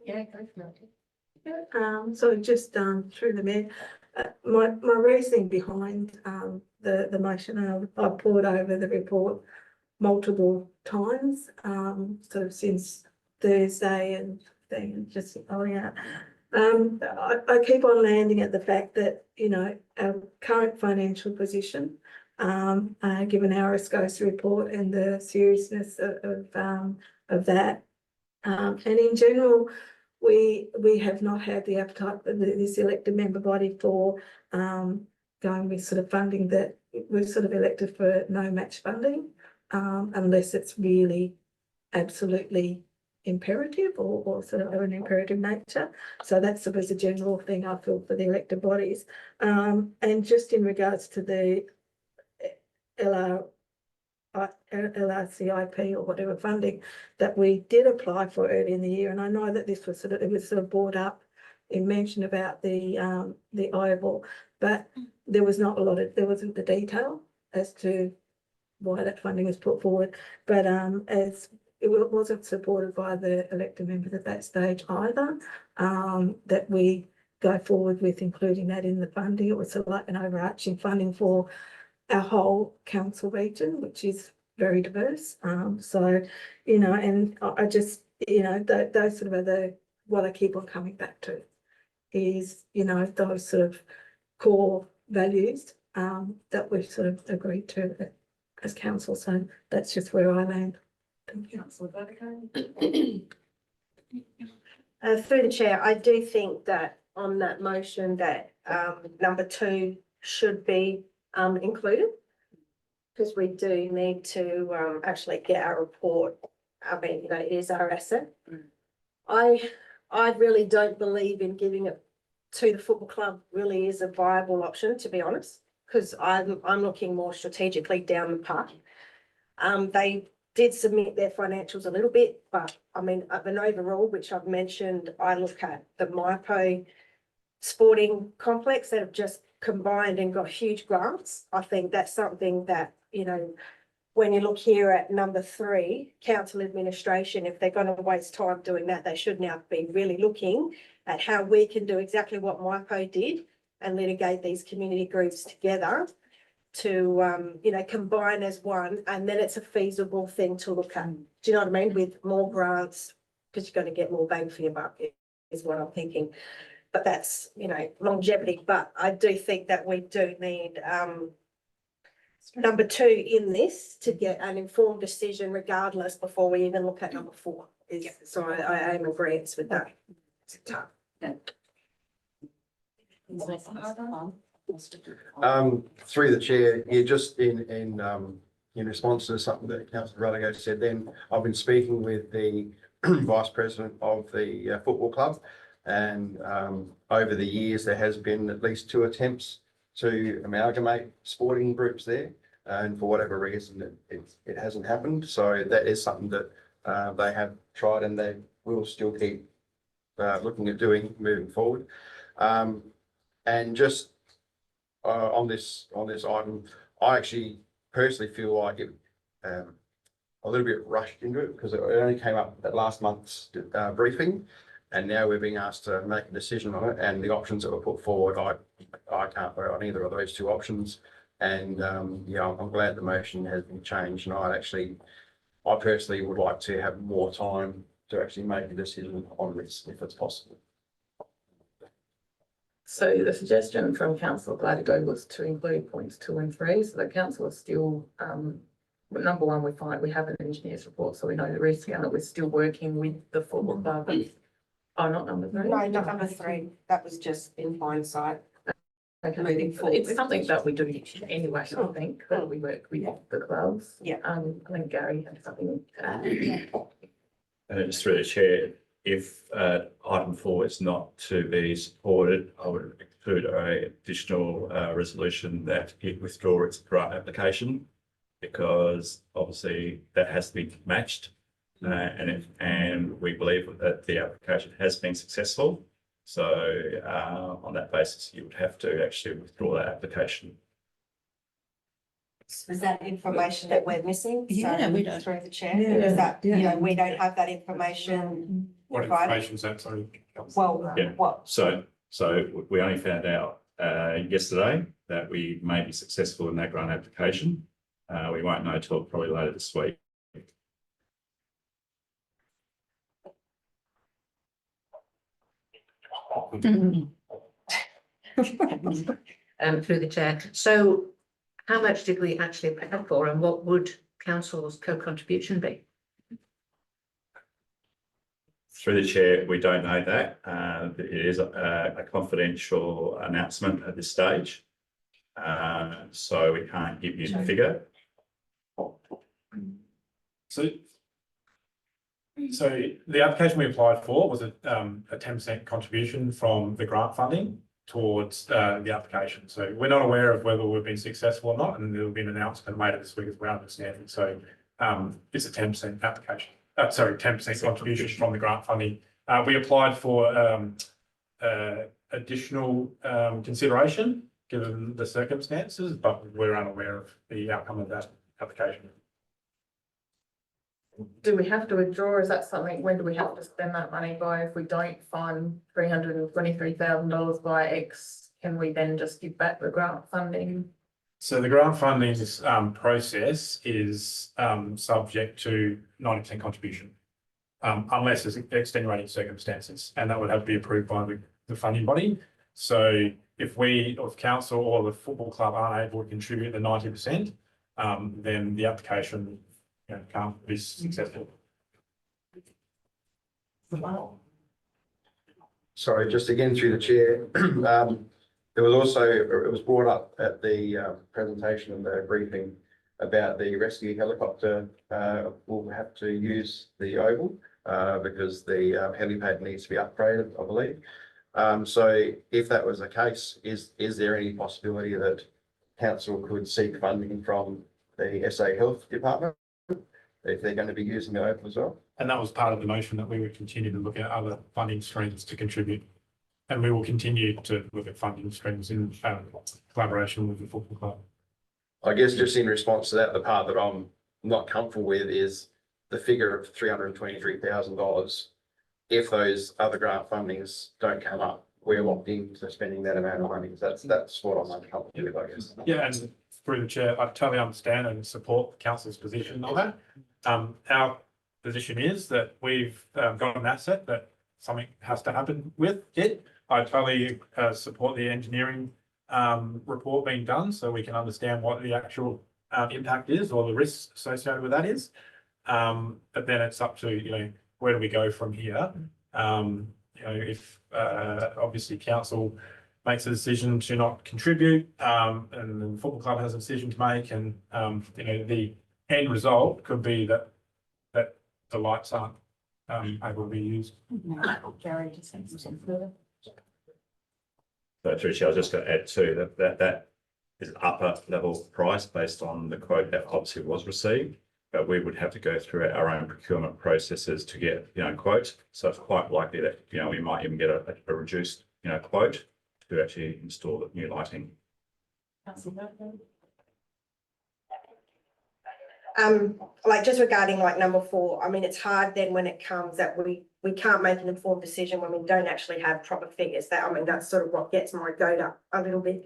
[SPEAKER 1] Yeah, go for it.
[SPEAKER 5] So just through the mayor, my reasoning behind the motion, I've poured over the report multiple times, sort of since Thursday and then just following out. I keep on landing at the fact that, you know, our current financial position, given our ASCOS report and the seriousness of that, and in general, we have not had the appetite of this elected member body for going with sort of funding that we've sort of elected for no match funding, unless it's really absolutely imperative or sort of an imperative nature. So that's sort of a general thing I feel for the elected bodies. And just in regards to the LRCIP or whatever funding that we did apply for early in the year, and I know that this was it was sort of brought up in mention about the oval, but there was not a lot of, there wasn't the detail as to why that funding was put forward. But as it wasn't supported by the elected members at that stage either, that we go forward with including that in the funding. It was sort of like an overarching funding for our whole council region, which is very diverse. So, you know, and I just, you know, those sort of what I keep on coming back to is, you know, those sort of core values that we've sort of agreed to as council. So that's just where I land. Thank you.
[SPEAKER 12] Through the chair, I do think that on that motion that number 2 should be included, because we do need to actually get our report. I mean, you know, it is our asset. I really don't believe in giving it to the football club really is a viable option, to be honest, because I'm looking more strategically down the path. They did submit their financials a little bit, but I mean, an overall, which I've mentioned, I look at the MyPo sporting complex that have just combined and got huge grants. I think that's something that, you know, when you look here at number 3, council administration, if they're going to waste time doing that, they should now be really looking at how we can do exactly what MyPo did and litigate these community groups together to, you know, combine as one, and then it's a feasible thing to look at. Do you know what I mean? With more grants, because you're going to get more bang for your buck, is what I'm thinking. But that's, you know, longevity. But I do think that we do need number 2 in this to get an informed decision regardless before we even look at number 4. So I am in agreement with that.
[SPEAKER 3] Through the chair, yeah, just in response to something that Councillor Rutherford said, then I've been speaking with the vice president of the football club, and over the years there has been at least 2 attempts to amalgamate sporting groups there. and for whatever reason, it hasn't happened. So that is something that they have tried and they will still keep looking at doing moving forward. And just on this item, I actually personally feel like it a little bit rushed into it because it only came up at last month's briefing, and now we're being asked to make a decision on it. And the options that were put forward, I can't vote on either of those two options. And yeah, I'm glad the motion has been changed. And I personally would like to have more time to actually make a decision on this if it's possible.
[SPEAKER 11] So the suggestion from councillor Glasgow was to include points 2 and 3, so the council is still, number one, we have an engineer's report, so we know the risk, and that we're still working with the football club. Oh, not number 3?
[SPEAKER 12] No, not number 3. That was just in hindsight.
[SPEAKER 11] Okay,
[SPEAKER 12] Moving forward.
[SPEAKER 11] it's something that we do anyway, I think, that we work with the clubs.
[SPEAKER 12] Yeah.
[SPEAKER 11] I think Gary had something to add.
[SPEAKER 9] Just through the chair, if item 4 is not to be supported, I would include a additional resolution that it withdraw its grant application, because obviously that has to be matched. And we believe that the application has been successful. So on that basis, you would have to actually withdraw that application.
[SPEAKER 12] Is that information that we're missing?
[SPEAKER 4] Yeah, we don't.
[SPEAKER 12] Through the chair,
[SPEAKER 4] Yeah.
[SPEAKER 12] is that, you
[SPEAKER 4] Yeah.
[SPEAKER 12] know, we don't have that information
[SPEAKER 7] What
[SPEAKER 12] provided?
[SPEAKER 7] information is that, sorry?
[SPEAKER 12] Well,
[SPEAKER 9] Yeah.
[SPEAKER 12] what?
[SPEAKER 9] So we only found out yesterday that we may be successful in that grant application. We won't know till probably later this week.
[SPEAKER 2] Through the chair. So how much did we actually pay for, and what would council's co-contribution be?
[SPEAKER 9] Through the chair, we don't know that. It is a confidential announcement at this stage. So we can't give you the figure.
[SPEAKER 7] So the application we applied for was a 10% contribution from the grant funding towards the application. So we're not aware of whether we've been successful or not, and there'll be an announcement made this week as well, understanding. So it's a 10% application. 10% contribution from the grant funding. We applied for additional consideration given the circumstances, but we're unaware of the outcome of that application.
[SPEAKER 11] Do we have to withdraw? Is that something, when do we have to spend that money by? If we don't fund $323,000 by X, can we then just give back the grant funding?
[SPEAKER 7] So the grant funding process is subject to 90% contribution, unless there's extenuating circumstances, and that would have to be approved by the funding body. So if we, or if council or the football club aren't able to contribute the 90%, then the application can't be successful.
[SPEAKER 3] Sorry, just again through the chair. There was also, it was brought up at the presentation and the briefing about the rescue helicopter will have to use the oval because the helipad needs to be upgraded, I believe. So if that was the case, is there any possibility that council could seek funding from the SA Health Department if they're going to be using the oval as well?
[SPEAKER 7] And that was part of the motion that we would continue to look at other funding streams to contribute. And we will continue to look at funding streams in collaboration with the football club.
[SPEAKER 3] I guess just in response to that, the part that I'm not comfortable with is the figure of $323,000. If those other grant fundings don't come up, we're locked into spending that amount of money. That's what I'm uncomfortable with, I guess.
[SPEAKER 7] Yeah, and through the chair, I totally understand and support the council's position on that. Our position is that we've got an asset that something has to happen with it. I totally support the engineering report being done so we can understand what the actual impact is or the risks associated with that is. But then it's up to, where do we go from here? If obviously council makes a decision to not contribute and the football club has a decision to make, and the end result could be that the lights aren't able to be used.
[SPEAKER 1] Gary, just say something further.
[SPEAKER 9] So through the chair, I was just going to add too that is an upper level price based on the quote that obviously was received. But we would have to go through our own procurement processes to get, quotes. So it's quite likely that, we might even get a reduced, quote to actually install the new lighting.
[SPEAKER 12] Like just regarding like number 4, I mean, it's hard then when it comes that we can't make an informed decision when we don't actually have proper figures. That's sort of what gets my goat up a little bit.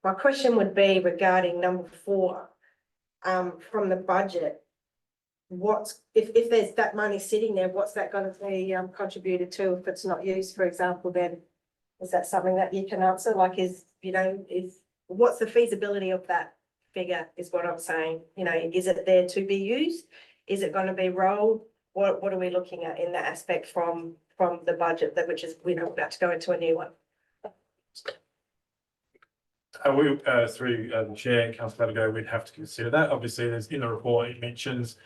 [SPEAKER 12] My question would be regarding number 4, from the budget. If there's that money sitting there, what's that going to be contributed to if it's not used, for example, then is that something that you can answer? Like what's the feasibility of that figure is what I'm saying. Is it there to be used? Is it going to be rolled? What are we looking at in that aspect from the budget which is about to go into a new one?
[SPEAKER 7] Through the chair, councillor Abigail, we'd have to consider that. Obviously, there's in the report, it mentions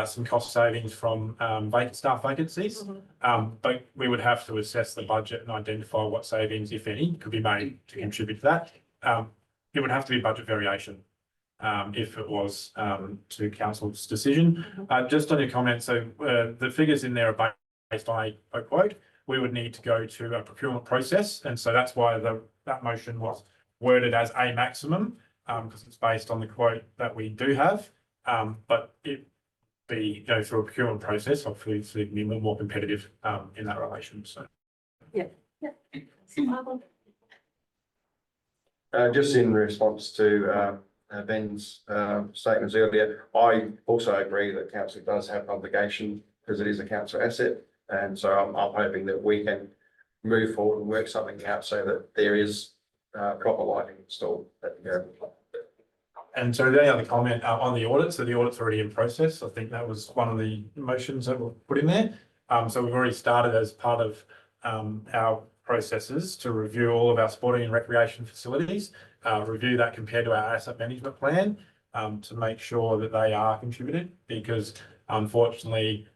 [SPEAKER 7] some cost savings from staff vacancies. But we would have to assess the budget and identify what savings, if any, could be made to contribute to that. It would have to be budget variation if it was to council's decision. Just on your comment, so the figures in there are based on a quote. We would need to go to a procurement process, and so that's why that motion was worded as a maximum, because it's based on the quote that we do have. But it be through a procurement process, hopefully to be more competitive in that relation. So
[SPEAKER 3] Just in response to Ben's statements earlier, I also agree that council does have obligation because it is a council asset. And so I'm hoping that we can move forward and work something out so that there is proper lighting installed at the airport.
[SPEAKER 7] And so the only other comment on the audit, so the audit's already in process. I think that was one of the motions that were put in there. So we've already started as part of our processes to review all of our sporting and recreation facilities, review that compared to our asset management plan to make sure that they are contributed, because unfortunately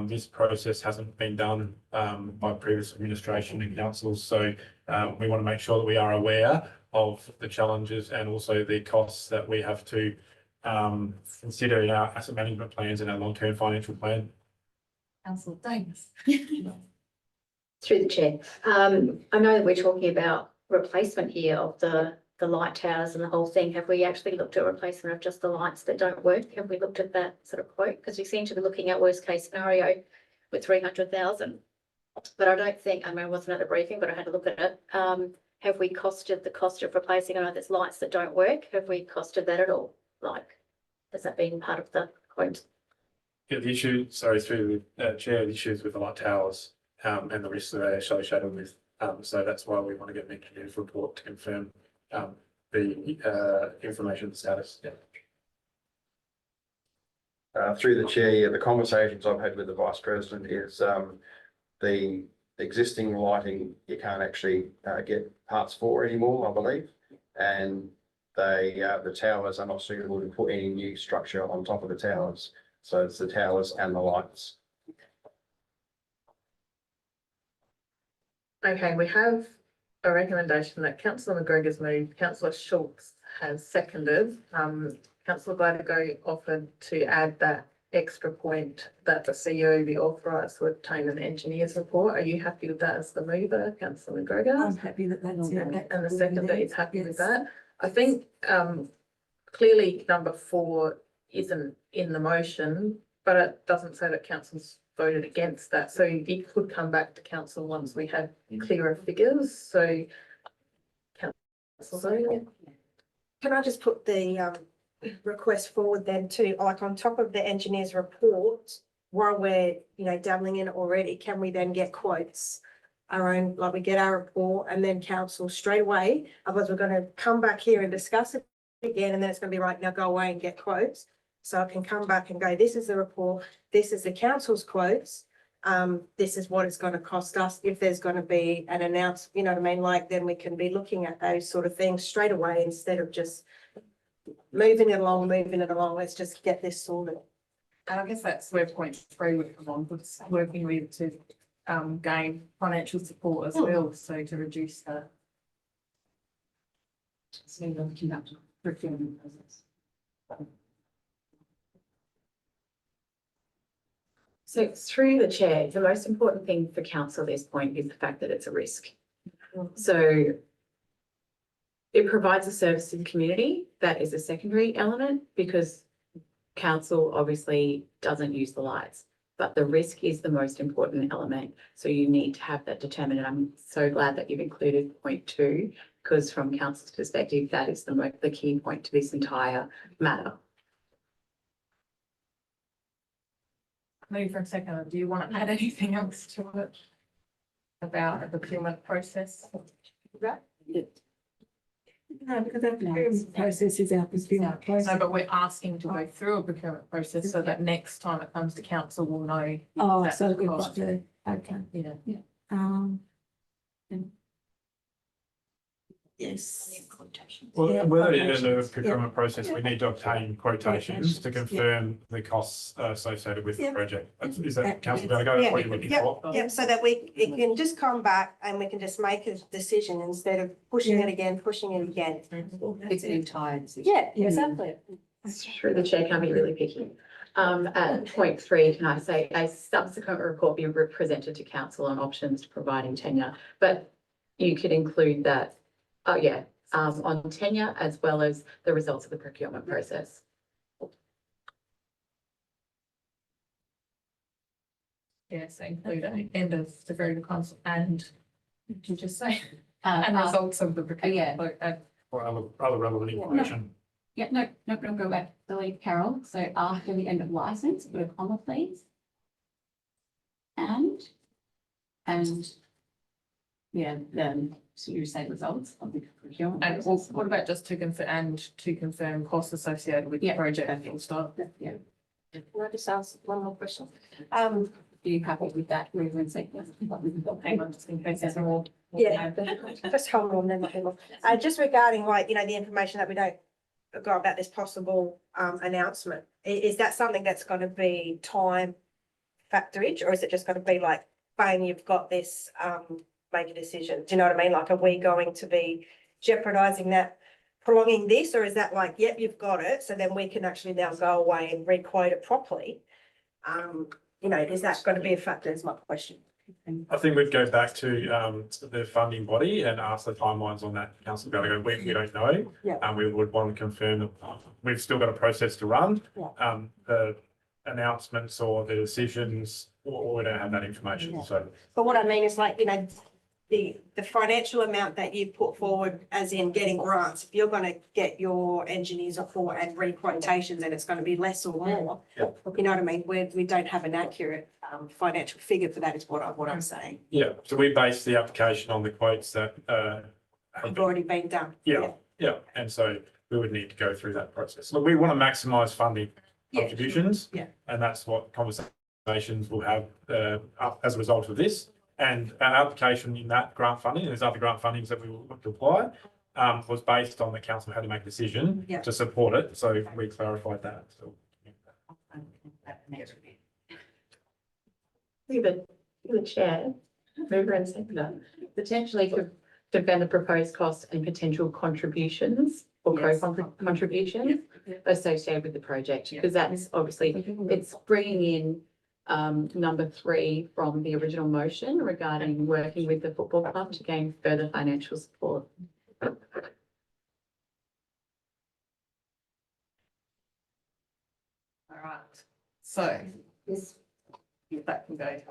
[SPEAKER 7] this process hasn't been done by previous administration and councils. So we want to make sure that we are aware of the challenges and also the costs that we have to consider in our asset management plans and our long-term financial plan.
[SPEAKER 11] Councillor Davis.
[SPEAKER 8] Through the chair, I know that we're talking about replacement here of the light towers and the whole thing. Have we actually looked at replacement of just the lights that don't work? Have we looked at that sort of quote? Because we seem to be looking at worst case scenario with 300,000. But I don't think, I wasn't at the briefing, but I had a look at it. Have we costed the cost of replacing? I know there's lights that don't work. Have we costed that at all? Has that been part of the quote?
[SPEAKER 7] Yeah, the issue, sorry, through the chair, the issues with the light towers and the risks that they're associated with. So that's why we want to get an engineer's report to confirm the information status. Yeah.
[SPEAKER 3] Through the chair, the conversations I've had with the vice president is the existing lighting, you can't actually get parts for anymore, I believe. And the towers are not suitable to put any new structure on top of the towers. So it's the towers and the lights.
[SPEAKER 11] Okay, we have a recommendation that councillor McGregor's moved, councillor Schultz has seconded. Councillor Glasgow offered to add that extra point that the CEO be authorised to obtain an engineer's report. Are you happy with that as the mover, councillor McGregor?
[SPEAKER 5] I'm happy that that's
[SPEAKER 11] And the seconder is happy with that. I think clearly number 4 isn't in the motion, but it doesn't say that council's voted against that. So it could come back to council once we have clearer figures. So council.
[SPEAKER 12] Can I just put the request forward then to, like, on top of the engineer's report, while we're, dabbling in it already, can we then get quotes? Our own, like we get our report and then council straight away, otherwise we're going to come back here and discuss it again, and then it's going to be right, now go away and get quotes. So I can come back and go, this is the report, this is the council's quotes. This is what it's going to cost us if there's going to be an announcement, like then we can be looking at those sort of things straight away instead of just moving it along. Let's just get this sorted.
[SPEAKER 1] And I guess that's where point 3 would come on, because working with to gain financial support as well, so to reduce the.
[SPEAKER 11] procurement process. So through the chair, the most important thing for council at this point is the fact that it's a risk. So it provides a service to the community. That is a secondary element because council obviously doesn't use the lights, but the risk is the most important element. So you need to have that determined. And I'm so glad that you've included point 2, because from council's perspective, that is the key point to this entire matter.
[SPEAKER 1] Maybe for a second, do you want to add anything else to it? About the procurement process?
[SPEAKER 5] No, because our procurement process is our procurement process.
[SPEAKER 1] No, but we're asking to go through a procurement process so that next time it comes to council, we'll know.
[SPEAKER 5] Oh,
[SPEAKER 1] exact
[SPEAKER 5] so we've got
[SPEAKER 1] cost.
[SPEAKER 5] to, okay.
[SPEAKER 1] Yeah.
[SPEAKER 5] Yes.
[SPEAKER 7] Well,
[SPEAKER 5] Yeah,
[SPEAKER 7] whether in
[SPEAKER 5] quotations.
[SPEAKER 7] the procurement process, we need to obtain quotations to confirm the costs associated with the
[SPEAKER 12] Yeah.
[SPEAKER 7] project. Is that councillor Gallagher, that's what you're looking for?
[SPEAKER 12] Yeah, so that it can just come back and we can just make a decision instead of pushing it again.
[SPEAKER 2] It's an entire decision.
[SPEAKER 12] Yeah, exactly.
[SPEAKER 11] Through the chair, can I be really picky? At point 3, can I say a subsequent report be presented to council on options to providing tenure? But you could include that, on tenure as well as the results of the procurement process.
[SPEAKER 1] Yes, include an end of the very council and, did you just say,
[SPEAKER 11] Uh,
[SPEAKER 1] and results of the
[SPEAKER 11] yeah.
[SPEAKER 1] procurement.
[SPEAKER 7] Or other relevant information.
[SPEAKER 13] Yeah, no, go back, delete Carol. So after the end of license, put a comma, please. And, yeah, then, so you say results of the procurement.
[SPEAKER 1] And
[SPEAKER 13] process.
[SPEAKER 1] what about just to confirm costs associated with the
[SPEAKER 13] Yeah.
[SPEAKER 1] project, full stop?
[SPEAKER 13] Yeah,
[SPEAKER 12] Can I just ask one more question?
[SPEAKER 13] are you happy with that movement sequence?
[SPEAKER 1] Hang on, just in case there's more.
[SPEAKER 12] Yeah, just hold on, then, just regarding like, the information that we don't got about this possible announcement. Is that something that's gonna be time factorage, or is it just gonna be like, bang, you've got this, make a decision? Do you know what I mean? Like, are we going to be jeopardizing that, prolonging this, or is that like, yep, you've got it, so then we can actually now go away and re-quote it properly? Is that gonna be a factor, is my question.
[SPEAKER 7] I think we'd go back to the funding body and ask the timelines on that, councillor Gallagher. We don't know.
[SPEAKER 12] Yeah.
[SPEAKER 7] And we would want to confirm that we've still got a process to run.
[SPEAKER 12] Yeah.
[SPEAKER 7] The announcements or the decisions, or we don't have that information,
[SPEAKER 12] Yeah.
[SPEAKER 7] so.
[SPEAKER 12] But what I mean is like, the financial amount that you put forward, as in getting grants, if you're gonna get your engineers on board and re-quotations and it's gonna be less or more.
[SPEAKER 7] Yeah.
[SPEAKER 12] You know what I mean? We don't have an accurate financial figure for that is what I'm saying.
[SPEAKER 7] Yeah, so we base the application on the quotes that have
[SPEAKER 12] Have
[SPEAKER 7] been,
[SPEAKER 12] already been done.
[SPEAKER 7] yeah, and so we would need to go through that process. Look, we want to maximise funding
[SPEAKER 12] Yeah,
[SPEAKER 7] contributions.
[SPEAKER 12] Yeah.
[SPEAKER 7] And that's what conversations will have up as a result of this. And our application in that grant funding, and there's other grant fundings that we will look to apply, was based on the council had to make a decision
[SPEAKER 12] Yeah.
[SPEAKER 7] to support it, so we clarified that, so.
[SPEAKER 11] The chair, mover and seconder, potentially could defend the proposed costs and potential contributions or
[SPEAKER 1] Yes.
[SPEAKER 11] co-contributions associated with the project, because that's obviously, it's bringing in number 3 from the original motion regarding working with the football club to gain further financial support.
[SPEAKER 1] All right, so this, if that can go.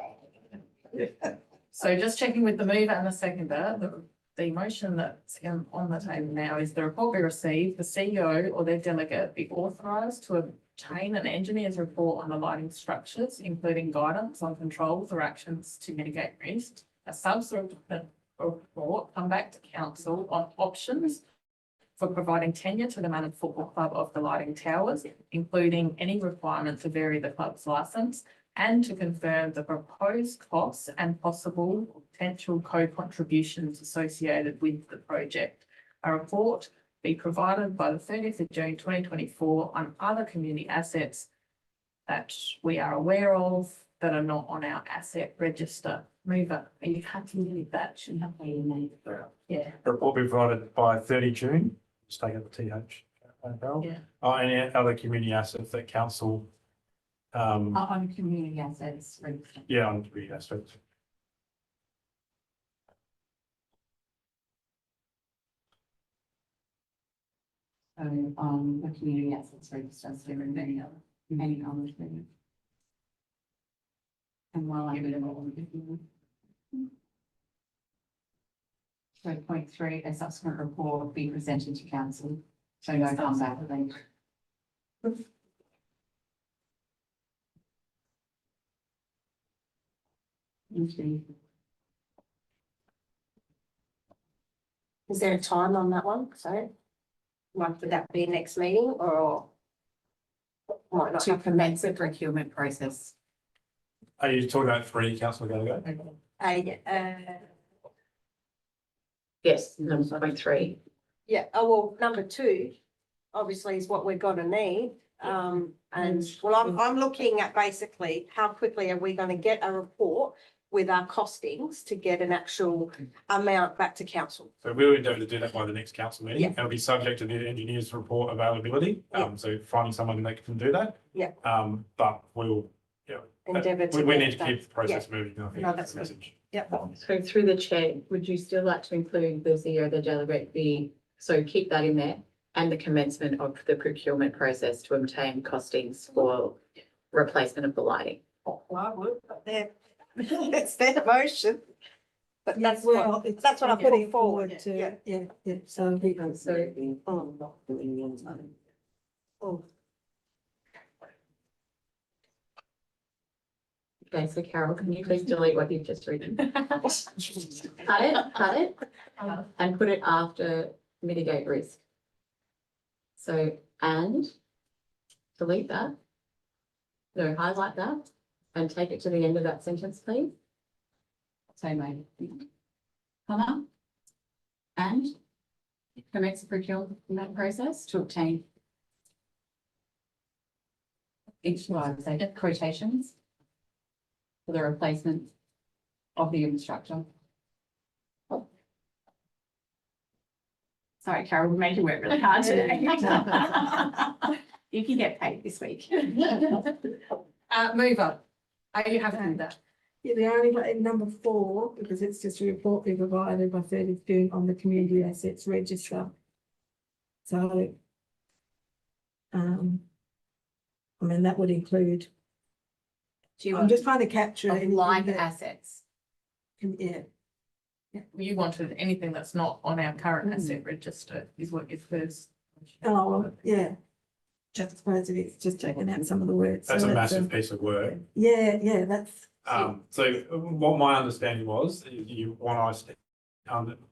[SPEAKER 1] So just checking with the mover and the seconder, the motion that's on the table now is the report be received, the CEO or their delegate be authorised to obtain an engineer's report on the lighting structures, including guidance on controls or actions to mitigate risk. A subsequent report come back to council on options for providing tenure to the Manor Football Club of the lighting towers, including any requirement to vary the club's licence, and to confirm the proposed costs and possible potential co-contributions associated with the project. A report be provided by the 30th of June 2024 on other community assets that we are aware of that are not on our asset register. Mover, are you happy with that? Shouldn't have been named. Yeah.
[SPEAKER 7] A report be provided by 30 June, just take out the TH.
[SPEAKER 1] Yeah.
[SPEAKER 7] Any other community assets that council,
[SPEAKER 13] On community assets, for instance.
[SPEAKER 7] yeah, on community assets.
[SPEAKER 13] So, the community assets register, so there are many other, many others. And while I'm in all of it. So 0.3, a subsequent report will be presented to council, so no come back later. Okay.
[SPEAKER 12] Is there a time on that one? Sorry. Like, would that be next meeting or? Might not
[SPEAKER 13] To
[SPEAKER 12] have to
[SPEAKER 13] commence the procurement process.
[SPEAKER 7] Are you talking about 3, councillor Gallagher?
[SPEAKER 11] Yes, number 0.3.
[SPEAKER 12] Yeah, oh, well, number 2, obviously is what we're gonna need. And well, I'm looking at basically how quickly are we gonna get a report with our costings to get an actual amount back to council.
[SPEAKER 7] So we'll endeavour to do that by the next council meeting.
[SPEAKER 12] Yeah.
[SPEAKER 7] It'll be subject to the engineer's report availability.
[SPEAKER 12] Yeah.
[SPEAKER 7] So finding someone that can do that.
[SPEAKER 12] Yeah.
[SPEAKER 7] But we'll, yeah.
[SPEAKER 12] Endeavour to.
[SPEAKER 7] We
[SPEAKER 12] get
[SPEAKER 7] need to
[SPEAKER 12] that.
[SPEAKER 7] keep the process moving. I think
[SPEAKER 12] No,
[SPEAKER 7] that's
[SPEAKER 12] that's
[SPEAKER 7] the
[SPEAKER 12] good.
[SPEAKER 7] message.
[SPEAKER 12] Yep.
[SPEAKER 11] So through the chair, would you still like to include the CEO, the delegate, so keep that in there, and the commencement of the procurement process to obtain costings for replacement of the lighting?
[SPEAKER 12] Well, I would, but it's their motion. But that's
[SPEAKER 5] Well,
[SPEAKER 12] what, that's what I'm putting forward.
[SPEAKER 5] to, yeah, so.
[SPEAKER 12] Oh,
[SPEAKER 11] Okay, so Carol, can you please delete what you've just written? Cut it, and put it after mitigate risk. So, and delete that. No, highlight that and take it to the end of that sentence, please. So made. Comma. And commence the procurement process to obtain each one, say quotations for the replacement of the infrastructure. Sorry, Carol, we made you work really hard today. You can get paid this week.
[SPEAKER 1] Mover, are you happy with that?
[SPEAKER 5] Yeah, the only way, number 4, because it's just a report be provided by 30th June on the community assets register. So. I mean, that would include,
[SPEAKER 13] Do you
[SPEAKER 5] I'm
[SPEAKER 13] want
[SPEAKER 5] just trying to capture it.
[SPEAKER 13] of
[SPEAKER 5] in
[SPEAKER 13] like
[SPEAKER 5] the-
[SPEAKER 13] assets?
[SPEAKER 5] Yeah,
[SPEAKER 1] You wanted anything that's not on our current asset register is what your first.
[SPEAKER 5] oh, well, yeah. Just suppose if it's just taken out some of the words.
[SPEAKER 7] That's
[SPEAKER 5] So
[SPEAKER 7] a
[SPEAKER 5] that's,
[SPEAKER 7] massive piece of work.
[SPEAKER 5] Yeah, that's,
[SPEAKER 7] So what my understanding was, you want us to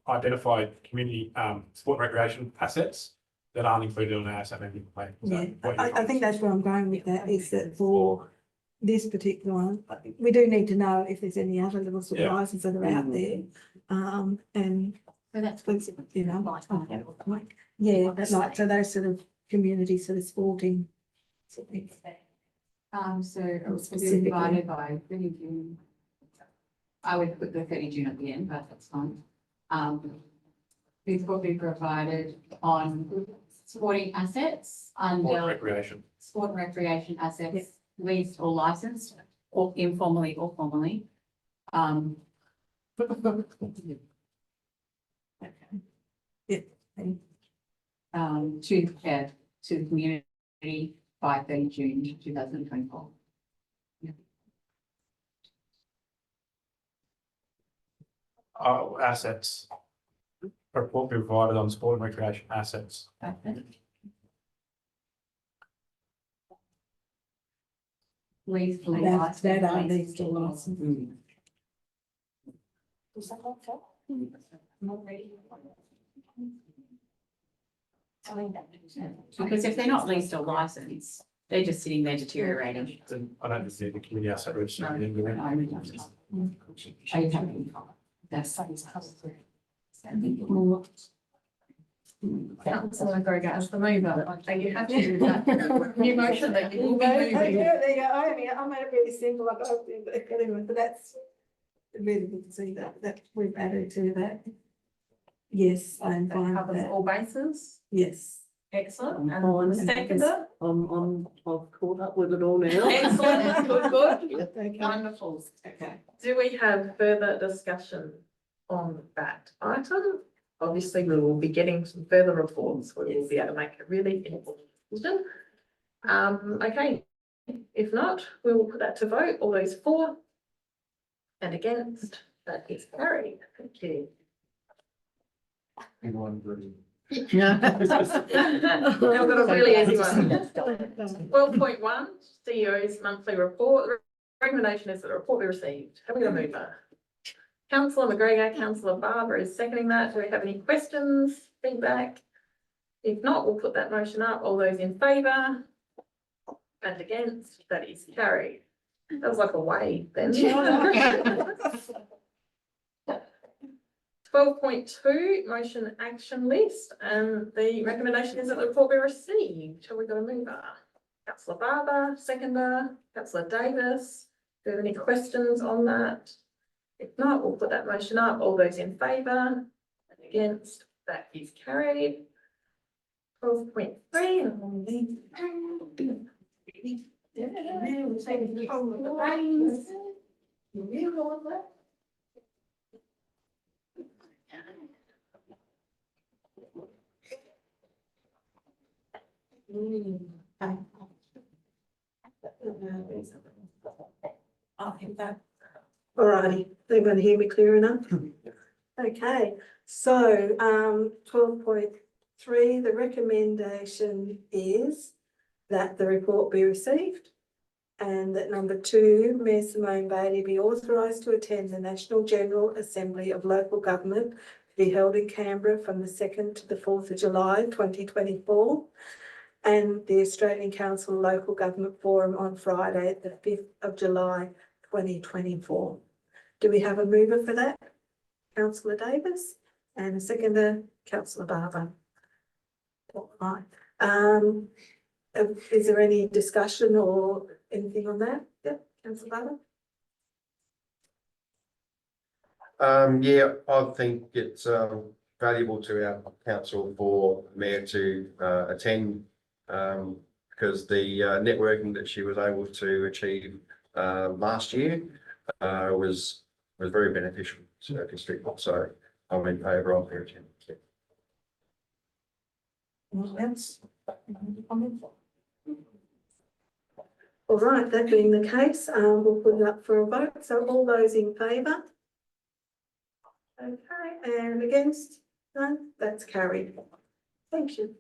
[SPEAKER 7] identify community, sport and recreation assets that aren't included on our asset management plan. Is that
[SPEAKER 5] yeah,
[SPEAKER 7] what you're
[SPEAKER 5] I think that's where I'm going with that, is that for this particular one, we do need to know if there's any other little sort of
[SPEAKER 7] Yeah.
[SPEAKER 5] licenses that are out there. And,
[SPEAKER 13] So that's.
[SPEAKER 5] you know, yeah, that's like, so those sort of community sort of sporting.
[SPEAKER 13] So it was
[SPEAKER 5] Specifically.
[SPEAKER 13] divided by 30 June. I would put the 30 June at the end, but that's fine. These will be provided on sporting assets
[SPEAKER 7] Sport and
[SPEAKER 13] under
[SPEAKER 7] recreation.
[SPEAKER 13] sport and recreation assets leased or licensed, or informally or formally. To the community by 30 June 2024.
[SPEAKER 7] Assets. Report be provided on sport and recreation assets.
[SPEAKER 13] Leased or
[SPEAKER 5] That
[SPEAKER 13] licensed.
[SPEAKER 5] are leased or licensed.
[SPEAKER 12] is that like that?
[SPEAKER 13] Because if they're not leased or licensed, they're just sitting there deteriorating.
[SPEAKER 7] Then I don't see the community asset register.
[SPEAKER 13] No,
[SPEAKER 7] in the end.
[SPEAKER 13] I would not. Are you happy? That's.
[SPEAKER 1] Councillor McGregor as the mover, are you happy with that? New motion that you will be
[SPEAKER 5] There
[SPEAKER 1] moving.
[SPEAKER 5] you go, I made it really simple, like, anyway, but that's really good to see that we've added to that. Yes, I'm
[SPEAKER 1] That
[SPEAKER 5] fine with
[SPEAKER 1] covers
[SPEAKER 5] that,
[SPEAKER 1] all bases.
[SPEAKER 5] yes.
[SPEAKER 1] Excellent. And
[SPEAKER 4] Fine.
[SPEAKER 1] seconder?
[SPEAKER 4] I've caught up with it all now.
[SPEAKER 1] Excellent, good.
[SPEAKER 5] Okay.
[SPEAKER 1] Wonderful. Okay. Do we have further discussion on that item? Obviously, we will be getting some further reports. We will be able to make a really informed decision. Okay. If not, we will put that to vote. All those for and against, that is carried. Thank you. Now we've got a really easy one. 12.1, CEO's monthly report. The recommendation is that the report be received. Have we got a mover? Councillor McGregor, Councillor Barber is seconding that. Do we have any questions, feedback? If not, we'll put that motion up. All those in favour and against, that is carried. That was like a wave then. 12.2, motion action list, and the recommendation is that the report be received. Shall we go to mover? Councillor Barber, seconder, Councillor Davis. Do you have any questions on that? If not, we'll put that motion up. All those in favour and against, that is carried. 12.3. We'll take control of the reins. You all of that. I think that.
[SPEAKER 5] Alrighty, they're going to hear me clear enough? Okay, so 12.3, the recommendation is that the report be received and that number 2, Mayor Simone Bailey be authorised to attend the National General Assembly of Local Government to be held in Canberra from the 2nd to the 4th of July 2024 and the Australian Council Local Government Forum on Friday, the 5th of July 2024. Do we have a mover for that? Councillor Davis and a seconder, Councillor Barber. All right. Is there any discussion or anything on that? Yep, Councillor Barber.
[SPEAKER 3] Yeah, I think it's valuable to our council for the Mayor to attend because the networking that she was able to achieve last year was very beneficial to our district. So I'm in favour of her attendance.
[SPEAKER 5] Yes. All right, that being the case, we'll put it up for a vote. So all those in favour? Okay, and against? None? That's carried. Thank you.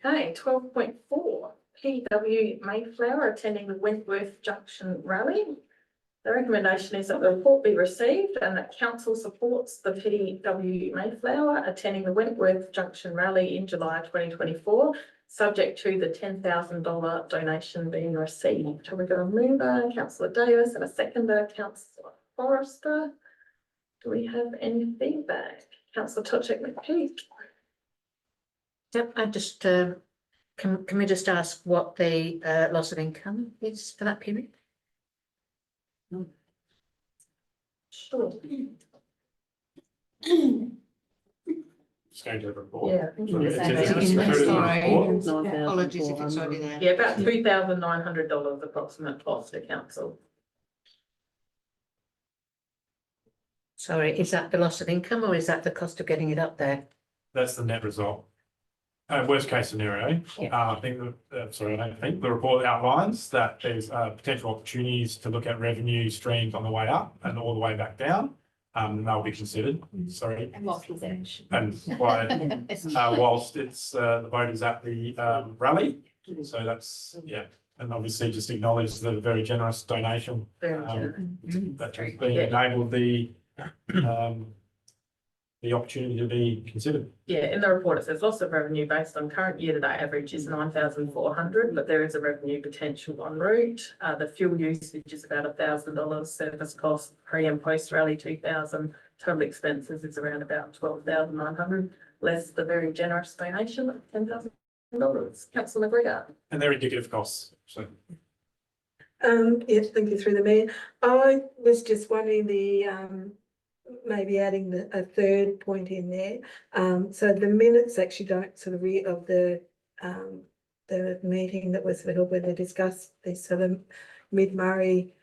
[SPEAKER 1] Okay, 12.4, PW Mayflower attending the Wentworth Junction Rally. The recommendation is that the report be received and that council supports the PW Mayflower attending the Wentworth Junction Rally in July 2024, subject to the $10,000 donation being received. Shall we go to a mover, Councillor Davis, and a seconder, Councillor Forrester? Do we have any feedback? Councillor Toczek-McPeak.
[SPEAKER 2] Yep, I just, can we just ask what the loss of income is for that period?
[SPEAKER 1] Sure.
[SPEAKER 7] Just going to the report.
[SPEAKER 1] Yeah, I think
[SPEAKER 7] Sorry,
[SPEAKER 1] it's
[SPEAKER 7] it's
[SPEAKER 1] in there.
[SPEAKER 7] included in the
[SPEAKER 2] Sorry.
[SPEAKER 7] report.
[SPEAKER 2] Apologies if it's already there.
[SPEAKER 1] Yeah, about $2,900 approximate cost to council.
[SPEAKER 2] Sorry, is that the loss of income or is that the cost of getting it up there?
[SPEAKER 7] That's the net result. Worst case scenario, I think, sorry, I don't think the report outlines that there's potential opportunities to look at revenue streams on the way up and all the way back down. They'll be considered, sorry.
[SPEAKER 11] And what is it?
[SPEAKER 7] And why, whilst it's, the vote is at the rally, so that's, yeah. And obviously just acknowledge the very generous donation
[SPEAKER 1] Very generous.
[SPEAKER 7] that has been enabled the the opportunity to be considered.
[SPEAKER 1] Yeah, in the report, it says loss of revenue based on current year-to-date average is 9,400, but there is a revenue potential en route. The fuel usage is about $1,000, service costs pre and post rally 2,000, total expenses is around about 12,900, less the very generous donation of $10,000. Councillor McGregor.
[SPEAKER 7] And they're indicative costs, so.
[SPEAKER 5] Yes, thank you through the mayor. I was just wondering maybe adding a third point in there. So the minutes actually don't sort of read of the meeting that was held where they discussed this, so the Mid-Murray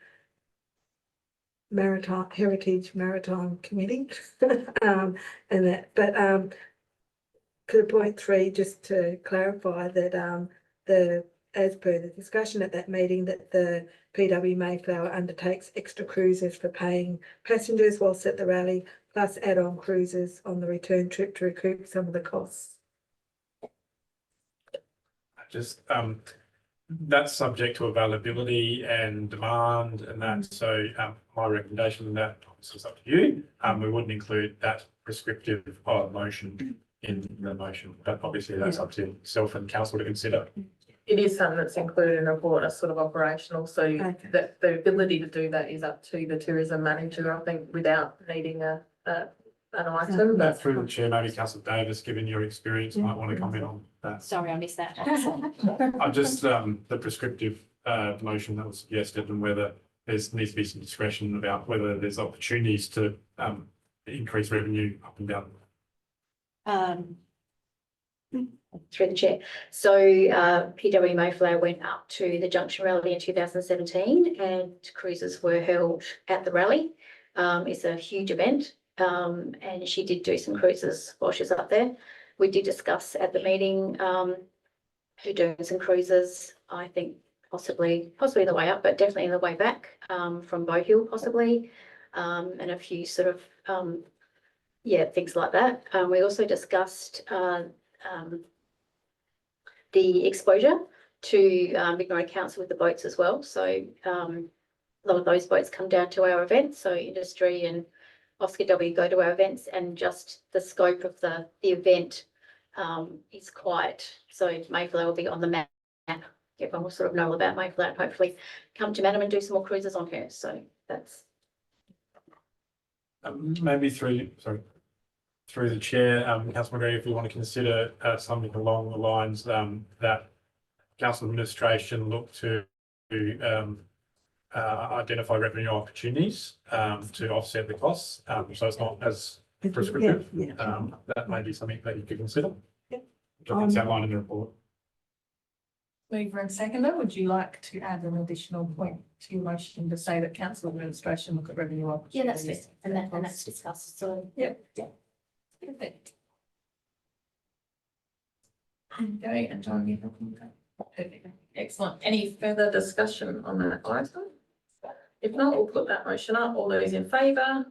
[SPEAKER 5] Heritage Maritime Committee. And that, but to point 3, just to clarify that as per the discussion at that meeting, that the PW Mayflower undertakes extra cruises for paying passengers whilst at the rally, plus add-on cruises on the return trip to recoup some of the costs.
[SPEAKER 7] Just, that's subject to availability and demand and that, so, my recommendation on that is up to you. We wouldn't include that prescriptive motion in the motion, but obviously that's up to yourself and council to consider.
[SPEAKER 1] It is something that's included in a report, as sort of operational, so that the ability to do that is up to the tourism manager, I think, without needing an item.
[SPEAKER 7] That through the chair, maybe Councillor Davis, given your experience, might want to comment on that.
[SPEAKER 8] Sorry, I missed that.
[SPEAKER 7] I just, the prescriptive motion that was suggested and whether there's needs to be some discretion about whether there's opportunities to increase revenue up and down.
[SPEAKER 8] Through the chair. So PW Mayflower went up to the Junction Rally in 2017 and cruises were held at the rally. It's a huge event and she did do some cruises while she was up there. We did discuss at the meeting her doing some cruises, I think possibly the way up, but definitely the way back from Bow Hill possibly, and a few sort of, things like that. We also discussed the exposure to Victoria Council with the boats as well. So a lot of those boats come down to our events. So industry and Oscar W go to our events, and just the scope of the event is quite, so Mayflower will be on the map. Everyone will sort of know all about Mayflower and hopefully come to Madam and do some more cruises on her. So that's.
[SPEAKER 7] Maybe through the chair, Councillor McGregor, if we want to consider something along the lines that council administration look to identify revenue opportunities to offset the costs, so it's not as prescriptive. That may be something that you could consider. Which I think is outlined in the report.
[SPEAKER 1] Mover and seconder, would you like to add an additional point to your motion to say that council administration look at revenue opportunities?
[SPEAKER 8] Yeah, that's fair. And that's discussed. So
[SPEAKER 1] Perfect. Okay, and John, you have perfect. Excellent. Any further discussion on that item? If not, we'll put that motion up. All those in favour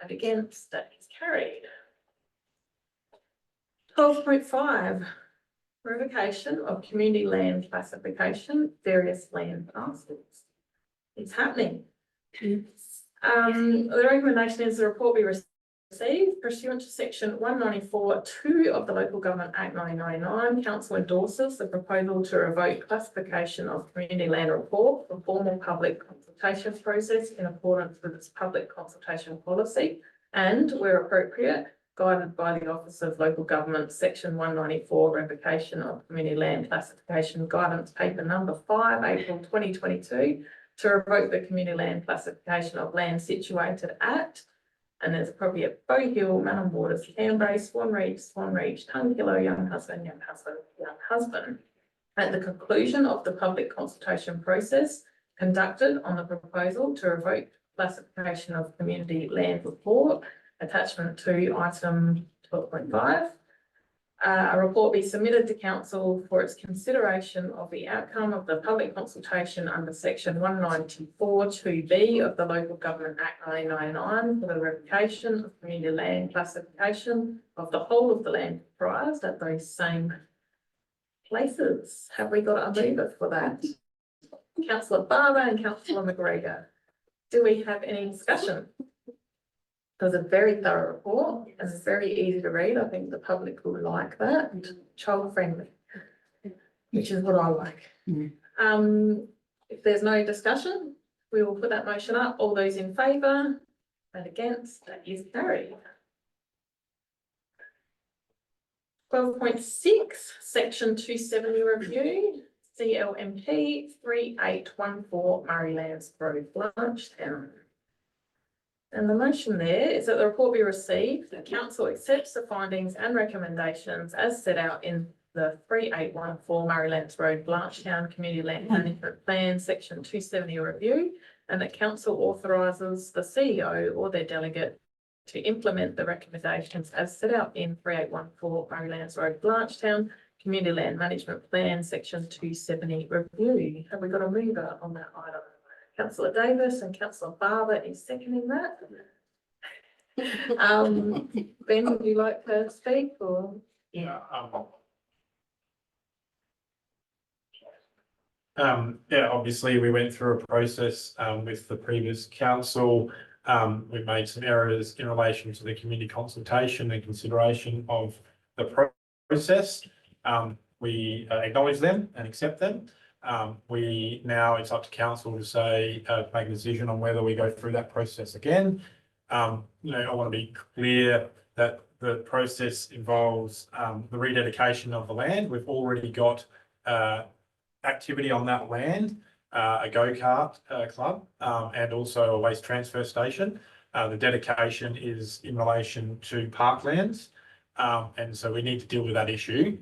[SPEAKER 1] and against, that is carried. 12.5, revocation of community land classification, various land parcels. It's happening. The recommendation is the report be received pursuant to section 194(2) of the Local Government Act 1999. Council endorses the proposal to revoke classification of community land report for formal public consultation process in accordance with its public consultation policy, and where appropriate, guided by the Office of Local Government, section 194, revocation of community land classification guidance paper number 5, April 2022, to revoke the community land classification of land situated at, and there's appropriate, Bow Hill, Manham Waters, Cambray, Swan Reach, Tungillo, Young Husband, At the conclusion of the public consultation process conducted on the proposal to revoke classification of community land report, attachment to item 12.5. A report be submitted to council for its consideration of the outcome of the public consultation under section 194(2)(b) of the Local Government Act 1999 for the revocation of community land classification of the whole of the land comprised at those same places. Have we got a mover for that? Councillor Barber and Councillor McGregor. Do we have any discussion? It was a very thorough report and very easy to read. I think the public will like that, child friendly, which is what I like. If there's no discussion, we will put that motion up. All those in favour and against, that is carried. 12.6, section 270 review, CLMP 3814 Murraylands Road, Blanchtown. And the motion there is that the report be received, the council accepts the findings and recommendations as set out in the 3814 Murraylands Road, Blanchtown Community Land Management Plan, section 270 review, and that council authorises the CEO or their delegate to implement the recommendations as set out in 3814 Murraylands Road, Blanchtown Community Land Management Plan, section 270 review. Have we got a mover on that item? Councillor Davis and Councillor Barber is seconding that. Ben, would you like to speak or?
[SPEAKER 7] Yeah, yeah, obviously we went through a process with the previous council. We made some errors in relation to the community consultation and consideration of the process. We acknowledge them and accept them. Now it's up to council to say, make a decision on whether we go through that process again. I want to be clear that the process involves the rededication of the land. We've already got activity on that land, a go-kart club, and also a waste transfer station. The dedication is in relation to parklands, and so we need to deal with that issue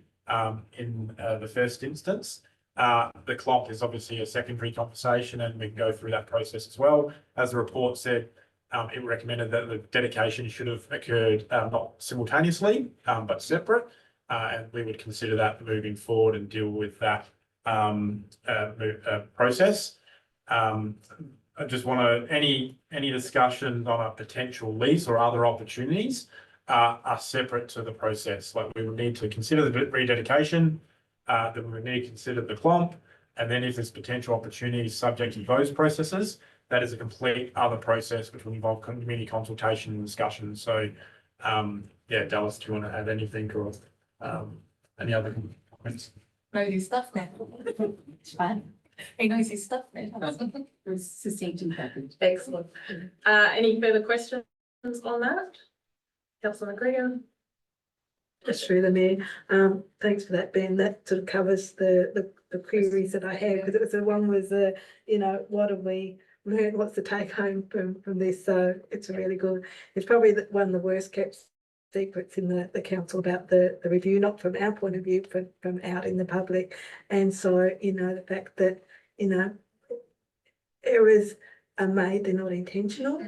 [SPEAKER 7] in the first instance. The CLOMP is obviously a secondary conversation, and we can go through that process as well. As the report said, it recommended that the dedication should have occurred not simultaneously, but separate, and we would consider that moving forward and deal with that process. I just want to, any discussions on a potential lease or other opportunities are separate to the process. Like, we would need to consider the rededication, then we would need to consider the CLOMP, and then if there's potential opportunities subject to those processes, that is a complete other process which will involve community consultation and discussion. So, yeah, Dallas, do you want to add anything or any other comments?
[SPEAKER 13] Knows his stuff now. It's fine. He knows his stuff now. It was succinct and perfect.
[SPEAKER 1] Excellent. Any further questions on that? Councillor McGregor?
[SPEAKER 5] Just through the mayor. Thanks for that, Ben. That sort of covers the queries that I have, because it was the one was what have we learned? What's the take home from this? So it's really good. It's probably one of the worst kept secrets in the council about the review, not from our point of view, but from out in the public. And so, the fact that, errors are made, they're not intentional.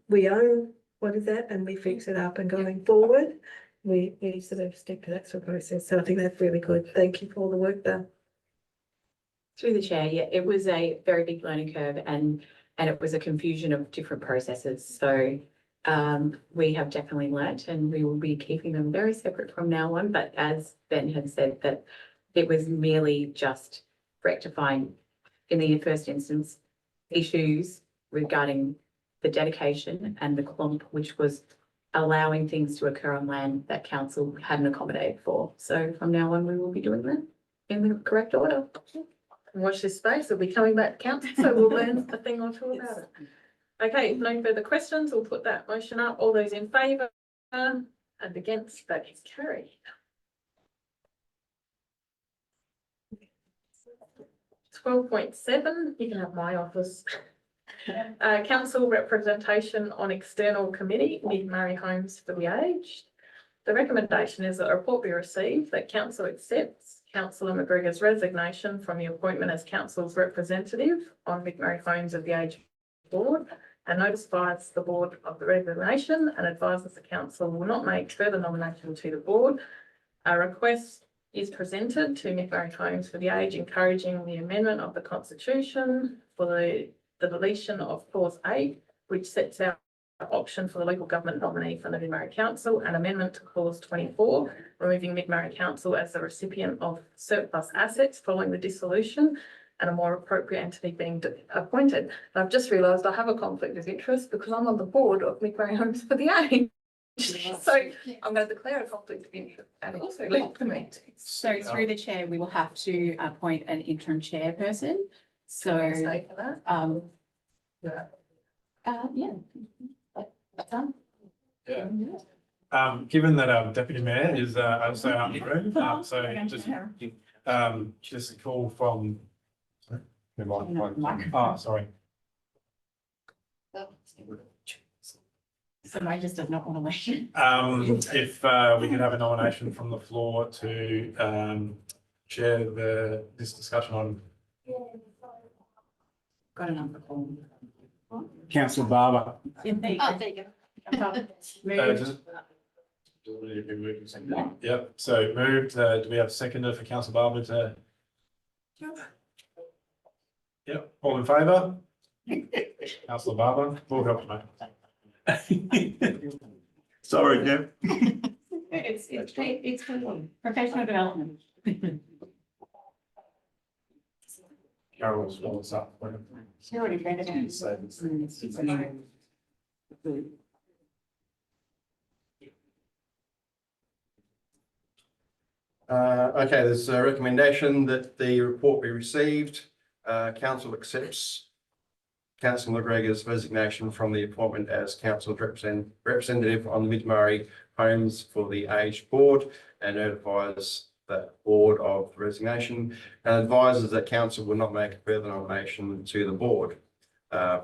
[SPEAKER 5] We own what is that, and we fix it up, and going forward, we sort of stick to that sort of process. So I think that's really good. Thank you for all the work done.
[SPEAKER 11] Through the chair, yeah, it was a very big learning curve, and it was a confusion of different processes. So we have definitely learnt, and we will be keeping them very separate from now on. But as Ben had said, that it was merely just rectifying, in the first instance, issues regarding the dedication and the CLOMP, which was allowing things to occur on land that council hadn't accommodated for. So from now on, we will be doing that in the correct order.
[SPEAKER 1] Watch this space. We'll be coming back to council, so we'll learn a thing or two about it. Okay, if no further questions, we'll put that motion up. All those in favour and against, that is carried. 12.7, you can have my office. Council representation on external committee, Mid Murray Homes for the Aged. The recommendation is that a report be received that council accepts Councillor McGregor's resignation from the appointment as council's representative on Mid Murray Homes of the Aged board, and notifies the board of the resignation and advises the council will not make further nomination to the board. A request is presented to Mid Murray Homes for the Aged, encouraging the amendment of the constitution for the deletion of clause 8, which sets out an option for the local government nominee for the Mid Murray Council, and amendment to clause 24, removing Mid Murray Council as the recipient of surplus assets following the dissolution, and a more appropriate entity being appointed. And I've just realised I have a conflict of interest because I'm on the board of Mid-Mary Homes for the Aged. So I'm going to declare a conflict of interest and also leave the meeting.
[SPEAKER 13] So through the chair, we will have to appoint an interim chairperson. So,
[SPEAKER 1] Say for that.
[SPEAKER 13] yeah. That's done.
[SPEAKER 7] Yeah. Given that our deputy mayor is also out in the room, just a call from. Sorry, who might- Oh, sorry.
[SPEAKER 13] So I just does not want to wait.
[SPEAKER 7] If we could have a nomination from the floor to chair this discussion on
[SPEAKER 13] Got a number for
[SPEAKER 7] councillor Barber.
[SPEAKER 8] Oh, there you go.
[SPEAKER 7] Just- Yep, so moved, do we have a seconder for councillor Barber to? Yep, all in favour? Councillor Barber, we'll help you, mate.
[SPEAKER 9] Sorry, Jeff.
[SPEAKER 13] It's professional development.
[SPEAKER 7] Carol's all this up.
[SPEAKER 13] She already read it.
[SPEAKER 3] Okay, there's a recommendation that the report be received. Council accepts Councillor McGregor's resignation from the appointment as council representative on Mid-Murray Homes for the Aged Board and notifies the board of resignation and advises that council will not make a further nomination to the board.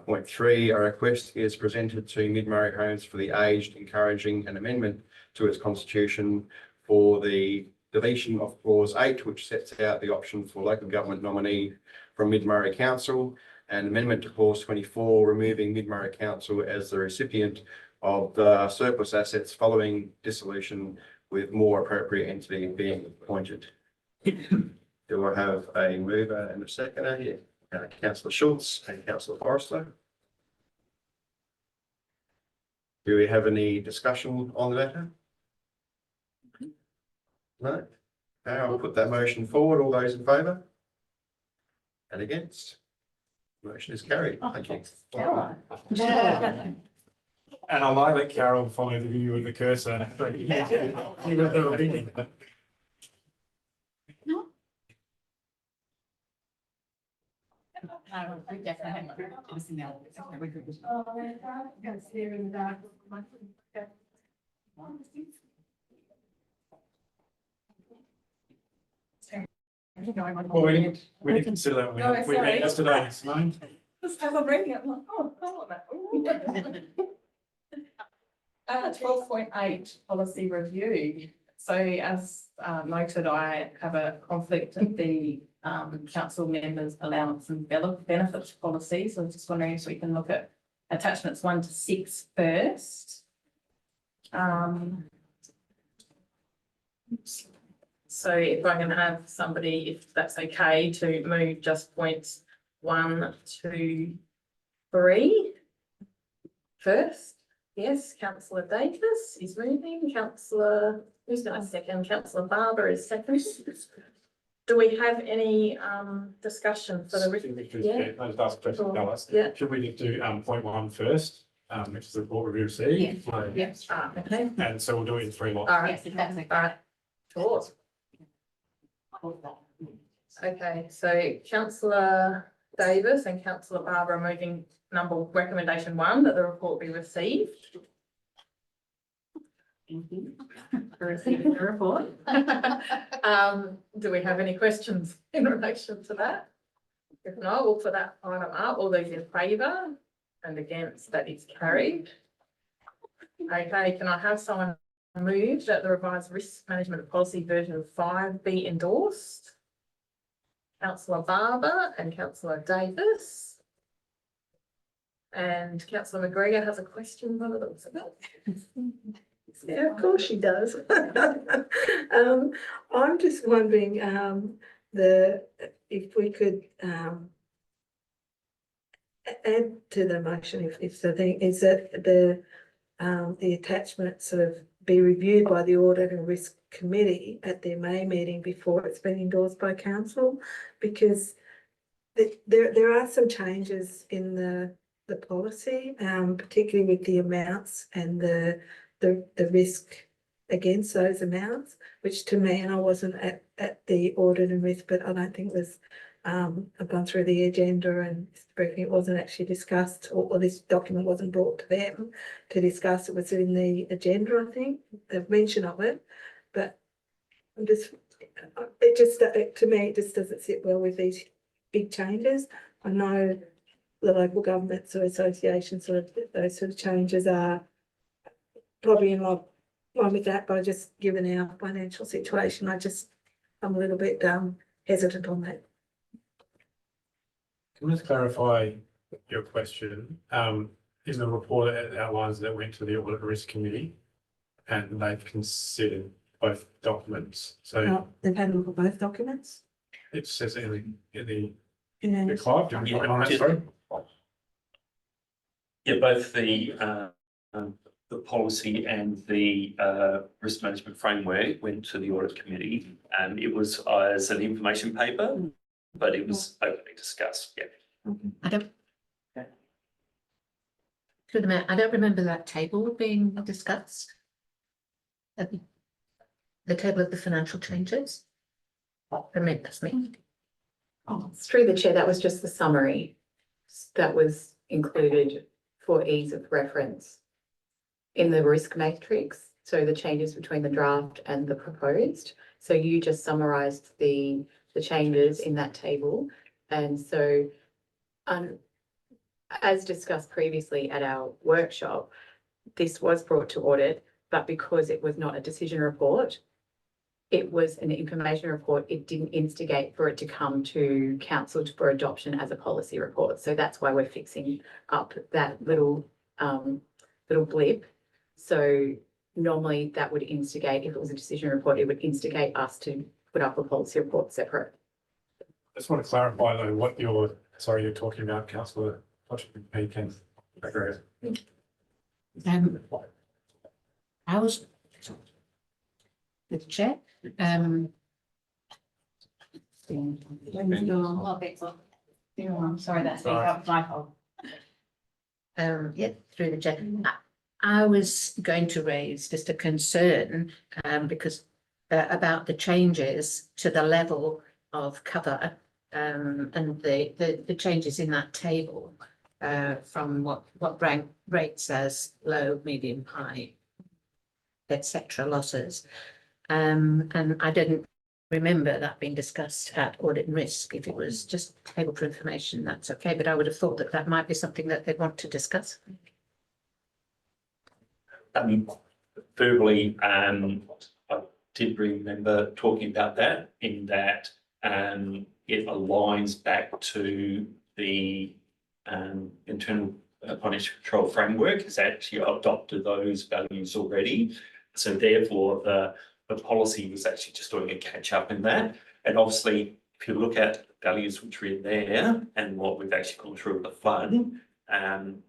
[SPEAKER 3] Point 3, a request is presented to Mid-Murray Homes for the Aged, encouraging an amendment to its constitution for the deletion of clause 8, which sets out the option for local government nominee from Mid-Murray Council, and amendment to clause 24, removing Mid-Murray Council as the recipient of the surplus assets following dissolution, with more appropriate entity being appointed. Do I have a mover and a seconder here? Councillor Schultz and Councillor Forrester. Do we have any discussion on the matter? No? Okay, I'll put that motion forward. All those in favour? And against? Motion is carried. Thank you.
[SPEAKER 7] And I like that Carol followed you with the cursor.
[SPEAKER 13] We definitely have to listen now.
[SPEAKER 7] Well, we didn't consider that when we met yesterday, Simone.
[SPEAKER 1] Just have a reading it, I'm like, oh, I want that. 12.8 policy review. So as noted, I have a conflict of the council members' allowance and benefits policy. So I'm just wondering if we can look at attachments 1 to 6 first. So if I can have somebody, if that's okay, to move just points 1 to 3 first. Yes, councillor Davis is moving. Councillor, who's going to second? Councillor Barber is second. Do we have any discussion for the? Yeah.
[SPEAKER 7] I just asked a question, Dallas.
[SPEAKER 1] Yeah.
[SPEAKER 7] Should we do point 1 first, which is the report we received?
[SPEAKER 13] Yes.
[SPEAKER 1] Okay.
[SPEAKER 7] And so we'll do it in 3 lots.
[SPEAKER 1] All right.
[SPEAKER 13] Yes, if that's okay.
[SPEAKER 1] All right. Sure. Okay, so councillor Davis and councillor Barber are moving recommendation 1 that the report be received. For receiving the report. Do we have any questions in relation to that? If not, we'll put that item up. All those in favour and against, that is carried. Okay, can I have someone move that the revised risk management policy version 5 be endorsed? Councillor Barber and councillor Davis. And councillor McGregor has a question by the looks of it.
[SPEAKER 5] Yeah, of course she does. I'm just wondering, if we could, add to the motion, if the thing is that the attachment sort of be reviewed by the Audit and Risk Committee at their May meeting before it's been endorsed by council, because there are some changes in the policy, particularly with the amounts and the risk against those amounts, which to me, and I wasn't at the audit and risk, but I don't think was, I've gone through the agenda and this briefing, it wasn't actually discussed, or this document wasn't brought to them to discuss. It was in the agenda, I think, the mention of it, but I'm just, it just, to me, it just doesn't sit well with these big changes. I know the local governments or associations, sort of, those sort of changes are probably in line with that, but just given our financial situation, I'm a little bit hesitant on that.
[SPEAKER 7] Can I just clarify your question? In the report, it outlines that it went to the Audit and Risk Committee and they've considered both documents. So
[SPEAKER 5] They've had a look at both documents.
[SPEAKER 7] it says in the
[SPEAKER 5] Yeah.
[SPEAKER 7] Clive, do you want to comment on that, sorry?
[SPEAKER 14] Yeah, both the policy and the risk management framework went to the audit committee, and it was as an information paper, but it was openly discussed, yeah.
[SPEAKER 2] I don't. Through the mayor, I don't remember that table being discussed. The table of the financial changes. I mean, that's me.
[SPEAKER 11] Oh, through the chair, that was just the summary that was included for ease of reference in the risk matrix. So the changes between the draft and the proposed. So you just summarised the changes in that table. And so as discussed previously at our workshop, this was brought to audit, but because it was not a decision report, it was an information report. It didn't instigate for it to come to council for adoption as a policy report. So that's why we're fixing up that little blip. So normally that would instigate, if it was a decision report, it would instigate us to put up a policy report separate.
[SPEAKER 7] I just want to clarify though what you're talking about, Councillor Pekin.
[SPEAKER 2] I was the chair.
[SPEAKER 13] I'm sorry, that's my fault.
[SPEAKER 2] Yeah, through the chair. I was going to raise just a concern because about the changes to the level of cover and the changes in that table from what rank rates as low, medium, high, etc. losses. And I didn't remember that being discussed at audit and risk. If it was just table for information, that's okay. But I would have thought that that might be something that they'd want to discuss.
[SPEAKER 14] Verbally, I did remember talking about that in that it aligns back to the internal financial control framework has actually adopted those values already. So therefore, the policy was actually just doing a catch up in that. And obviously, if you look at values which are in there and what we've actually gone through with the fund,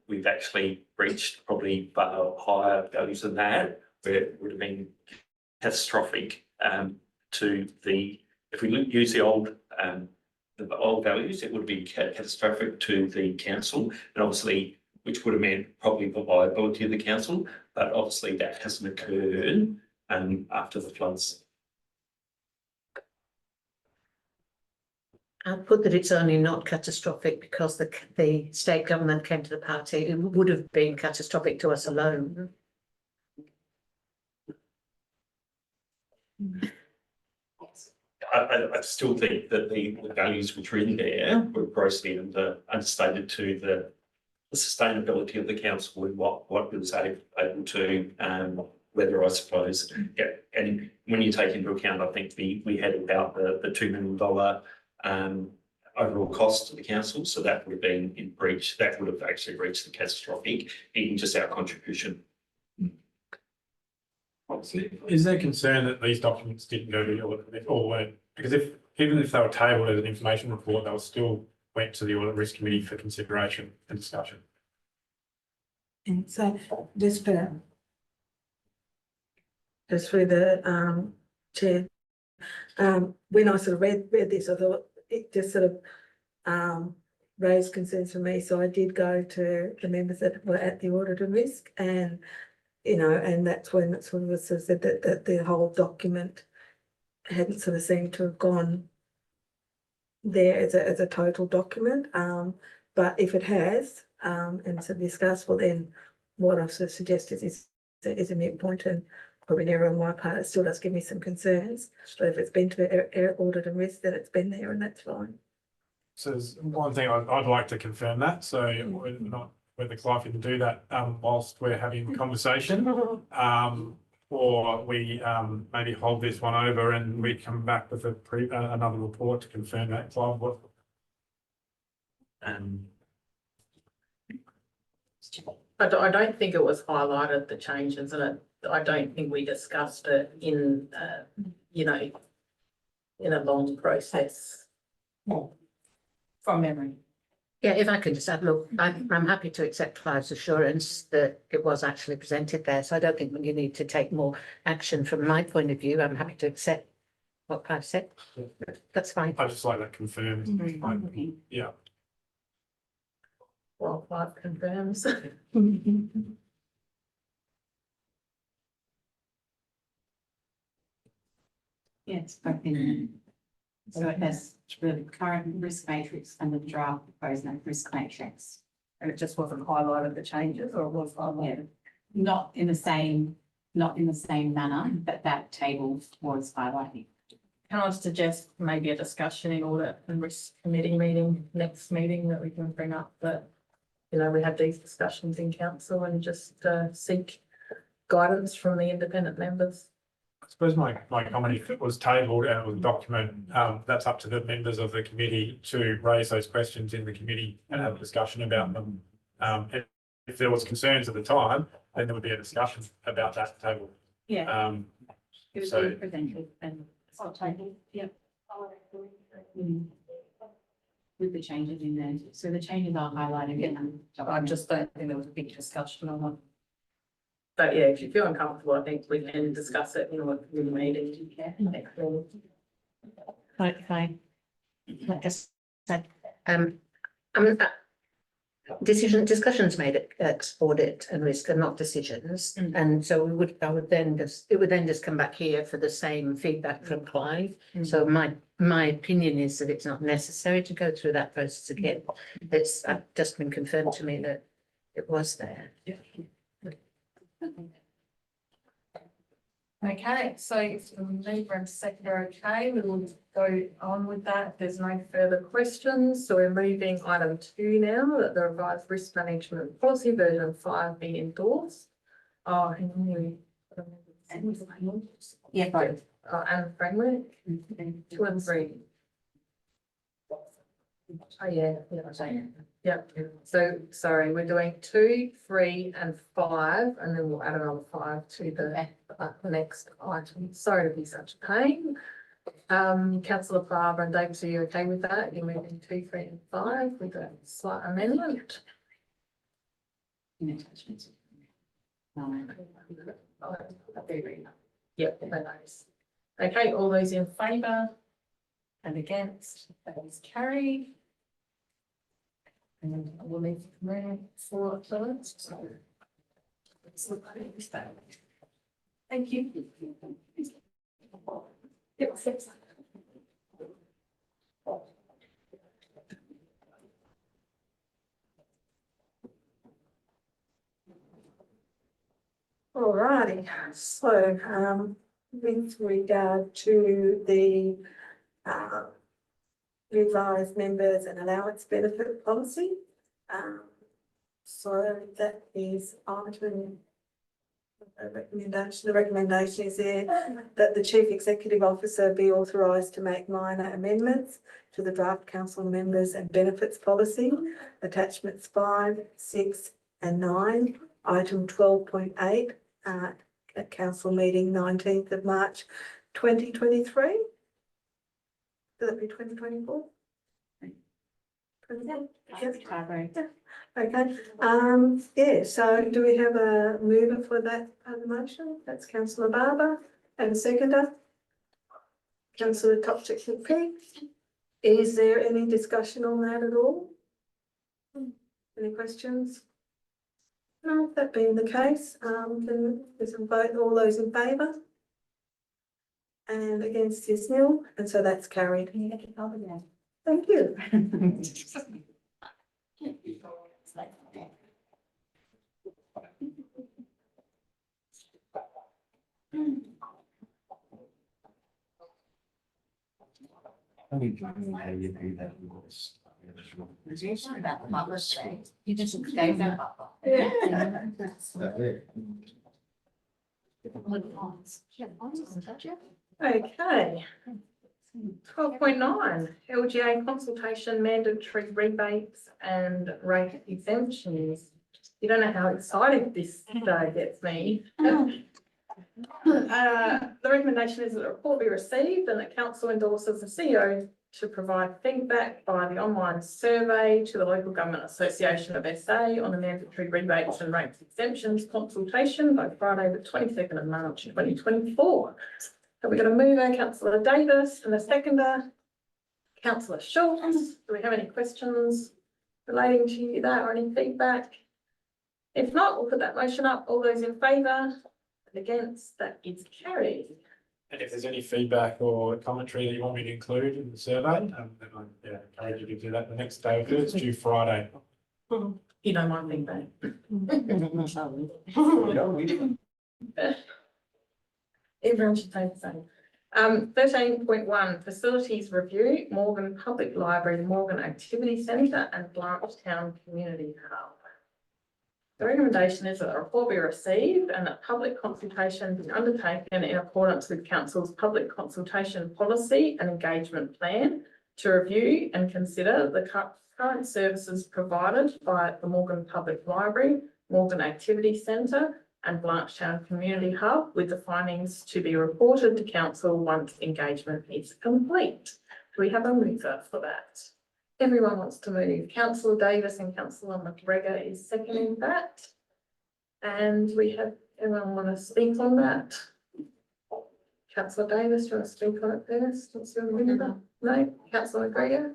[SPEAKER 14] we've actually reached probably higher values than that, where it would have been catastrophic to the, if we use the old values, it would be catastrophic to the council, and obviously, which would have meant probably the viability of the council, but obviously that hasn't occurred after the floods.
[SPEAKER 2] I'll put that it's only not catastrophic because the state government came to the party. It would have been catastrophic to us alone.
[SPEAKER 14] I still think that the values which are in there were grossly understated to the sustainability of the council and what it was able to whether I suppose, yeah, and when you take into account, I think we had about the $2 million overall cost to the council, so that would have been in breach. That would have actually reached the catastrophic, even just our contribution.
[SPEAKER 7] Is there concern that these documents didn't go to the audit or weren't? Because even if they were tabled as an information report, they were still went to the audit risk committee for consideration and discussion.
[SPEAKER 5] And so just for the chair, when I sort of read this, I thought it just sort of raised concerns for me, so I did go to the members that were at the audit and risk, and and that's when it sort of was said that the whole document hadn't sort of seemed to have gone there as a total document. But if it has, and so discussed, well then what I've sort of suggested is a mute point, and probably an error on my part. It still does give me some concerns, but if it's been to audit and risk, then it's been there and that's fine.
[SPEAKER 7] So there's one thing I'd like to confirm that, so we're not, whether Clive can do that, whilst we're having conversation. Or we, maybe hold this one over and we come back with another report to confirm that, Clive, what?
[SPEAKER 11] I don't think it was highlighted, the changes, and I don't think we discussed it in, in a long process.
[SPEAKER 13] From memory.
[SPEAKER 2] Yeah, if I could just add, look, I'm happy to accept Clive's assurance that it was actually presented there, so I don't think you need to take more action from my point of view. I'm happy to accept what Clive said. That's fine.
[SPEAKER 7] I'd just like that confirmed. Yeah.
[SPEAKER 11] Well, Clive confirms.
[SPEAKER 13] Yes, both in. So it has the current risk matrix and the draft proposed risk matrix.
[SPEAKER 1] And it just wasn't highlighted the changes, or it was highlighted?
[SPEAKER 13] Not in the same manner, but that table was highlighted.
[SPEAKER 1] Can I suggest maybe a discussion in audit and risk committee meeting, next meeting, that we can bring up that, we have these discussions in council and just seek guidance from the independent members.
[SPEAKER 7] I suppose my comment, if it was tabled and it was document, that's up to the members of the committee to raise those questions in the committee and have a discussion about them. If there was concerns at the time, then there would be a discussion about that table.
[SPEAKER 13] Yeah. It was
[SPEAKER 7] so-
[SPEAKER 13] presented and it's not tabled, yeah. With the changes in there, so the changes are highlighted in.
[SPEAKER 1] I just don't think there was a big discussion on it. But yeah, if you feel uncomfortable, I think we can discuss it in the meeting. Next week.
[SPEAKER 2] Fine. I just said, discussions made at audit and risk are not decisions. And so it would then just come back here for the same feedback from Clive. So my opinion is that it's not necessary to go through that process again. It's just been confirmed to me that it was there.
[SPEAKER 1] Okay, so if the member and second are okay, we will go on with that. If there's no further questions, so we're moving item 2 now, that the revised risk management policy version 5 be endorsed. Oh, Henry.
[SPEAKER 13] Yeah, both.
[SPEAKER 1] And Franklin, 2 and 3. Oh, yeah, so, sorry, we're doing 2, 3 and 5, and then we'll add another 5 to the next item. Sorry to be such a pain. Councillor Barbara and David, are you okay with that? You're moving 2, 3 and 5 with a slight amendment?
[SPEAKER 13] In attachments.
[SPEAKER 1] Yep, no worries. Okay, all those in favour and against, that is carried. And we'll leave room for those. Thank you. Alrighty, so with regard to the revised members and allowance benefit policy, so that is item recommendation. The recommendation is there that the Chief Executive Officer be authorised to make minor amendments to the draft council members and benefits policy, attachments 5, 6 and 9, item 12.8 at council meeting 19th of March 2023. Will it be 2024? Okay, yeah, so do we have a mover for that part of the motion? That's councillor Barber, and a seconder. Councillor Topchick-McPhee.
[SPEAKER 5] Is there any discussion on that at all? Any questions? No, that being the case, then there's a vote, all those in favour? And against is nil, and so that's carried. Thank you.
[SPEAKER 2] You just gave them.
[SPEAKER 1] Okay. 12.9 LGA consultation mandatory rebates and rate exemptions. You don't know how excited this gets me. The recommendation is that a report be received and that council endorses the CEO to provide feedback by the online survey to the Local Government Association of SA on the mandatory rebates and rates exemptions consultation by Friday, the 22nd of March, 2024. So we're going to move on, Councillor Davis, and the seconder, Councillor Schultz. Do we have any questions relating to that or any feedback? If not, we'll put that motion up. All those in favour? Against, that is carried.
[SPEAKER 7] And if there's any feedback or commentary that you want me to include in the survey, then I encourage you to do that the next day or two. It's due Friday.
[SPEAKER 1] You don't mind feedback. Everyone should say the same. 13.1 facilities review, Morgan Public Library, Morgan Activity Centre and Blanchtown Community Hub. The recommendation is that a report be received and that public consultation be undertaken in accordance with council's public consultation policy and engagement plan to review and consider the current services provided by the Morgan Public Library, Morgan Activity Centre and Blanchtown Community Hub, with the findings to be reported to council once engagement is complete. Do we have a mover for that? Everyone wants to move. Councillor Davis and Councillor McGregor is seconding that. And we have, everyone want to speak on that? Councillor Davis, do you want to speak on it first? What's your mover? No? Councillor McGregor?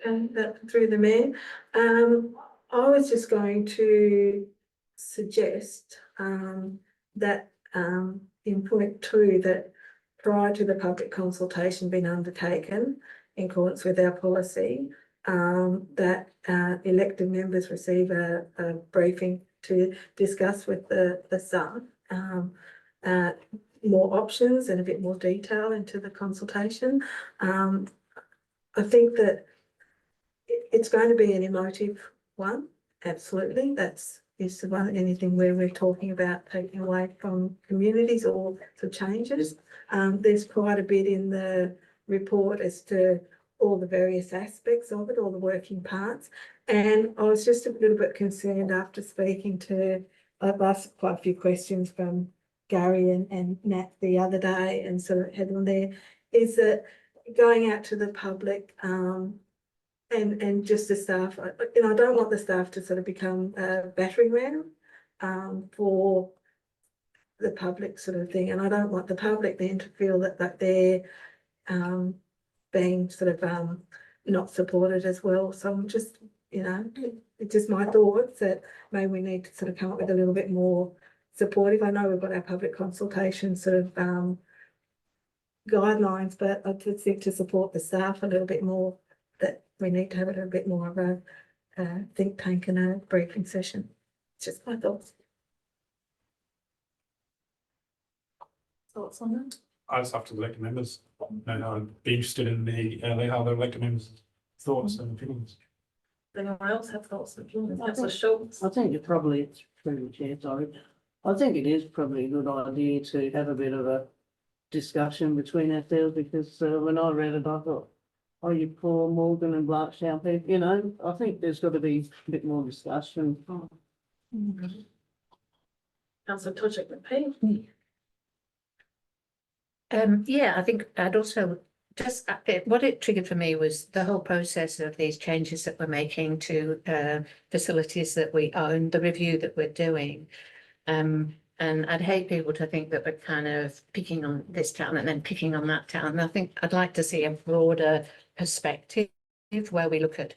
[SPEAKER 5] And that through the mayor, I was just going to suggest that in point 2 that prior to the public consultation being undertaken in accordance with our policy, that elected members receive a briefing to discuss with the staff more options and a bit more detail into the consultation. I think that it's going to be an emotive one, absolutely. That's the one, anything where we're talking about taking away from communities or for changes. There's quite a bit in the report as to all the various aspects of it, all the working parts. And I was just a little bit concerned after speaking to, I've asked quite a few questions from Gary and Nat the other day and sort of had them there, is that going out to the public and just the staff, I don't want the staff to sort of become a battering ram for the public sort of thing. And I don't want the public then to feel that they're being sort of not supported as well. So I'm just, it's just my thoughts that maybe we need to sort of come up with a little bit more supportive. I know we've got our public consultation sort of guidelines, but I just think to support the staff a little bit more, that we need to have a little bit more of a think tank and a briefing session. It's just my thoughts. Thoughts on that?
[SPEAKER 7] I just have to elected members. And I'd be interested in the other elected members' thoughts and opinions.
[SPEAKER 1] Anyone else have thoughts and opinions? Councillor Schultz?
[SPEAKER 4] I think it's through the chair, sorry. I think it is probably a good idea to have a bit of a discussion between ourselves, because when I read it, I thought, oh, you poor Morgan and Blanchtown people, I think there's got to be a bit more discussion.
[SPEAKER 1] Councillor Tudgwick McPhee?
[SPEAKER 2] Yeah, I think I'd also just, what it triggered for me was the whole process of these changes that we're making to facilities that we own, the review that we're doing. And I'd hate people to think that we're kind of picking on this town and then picking on that town. And I think I'd like to see a broader perspective where we look at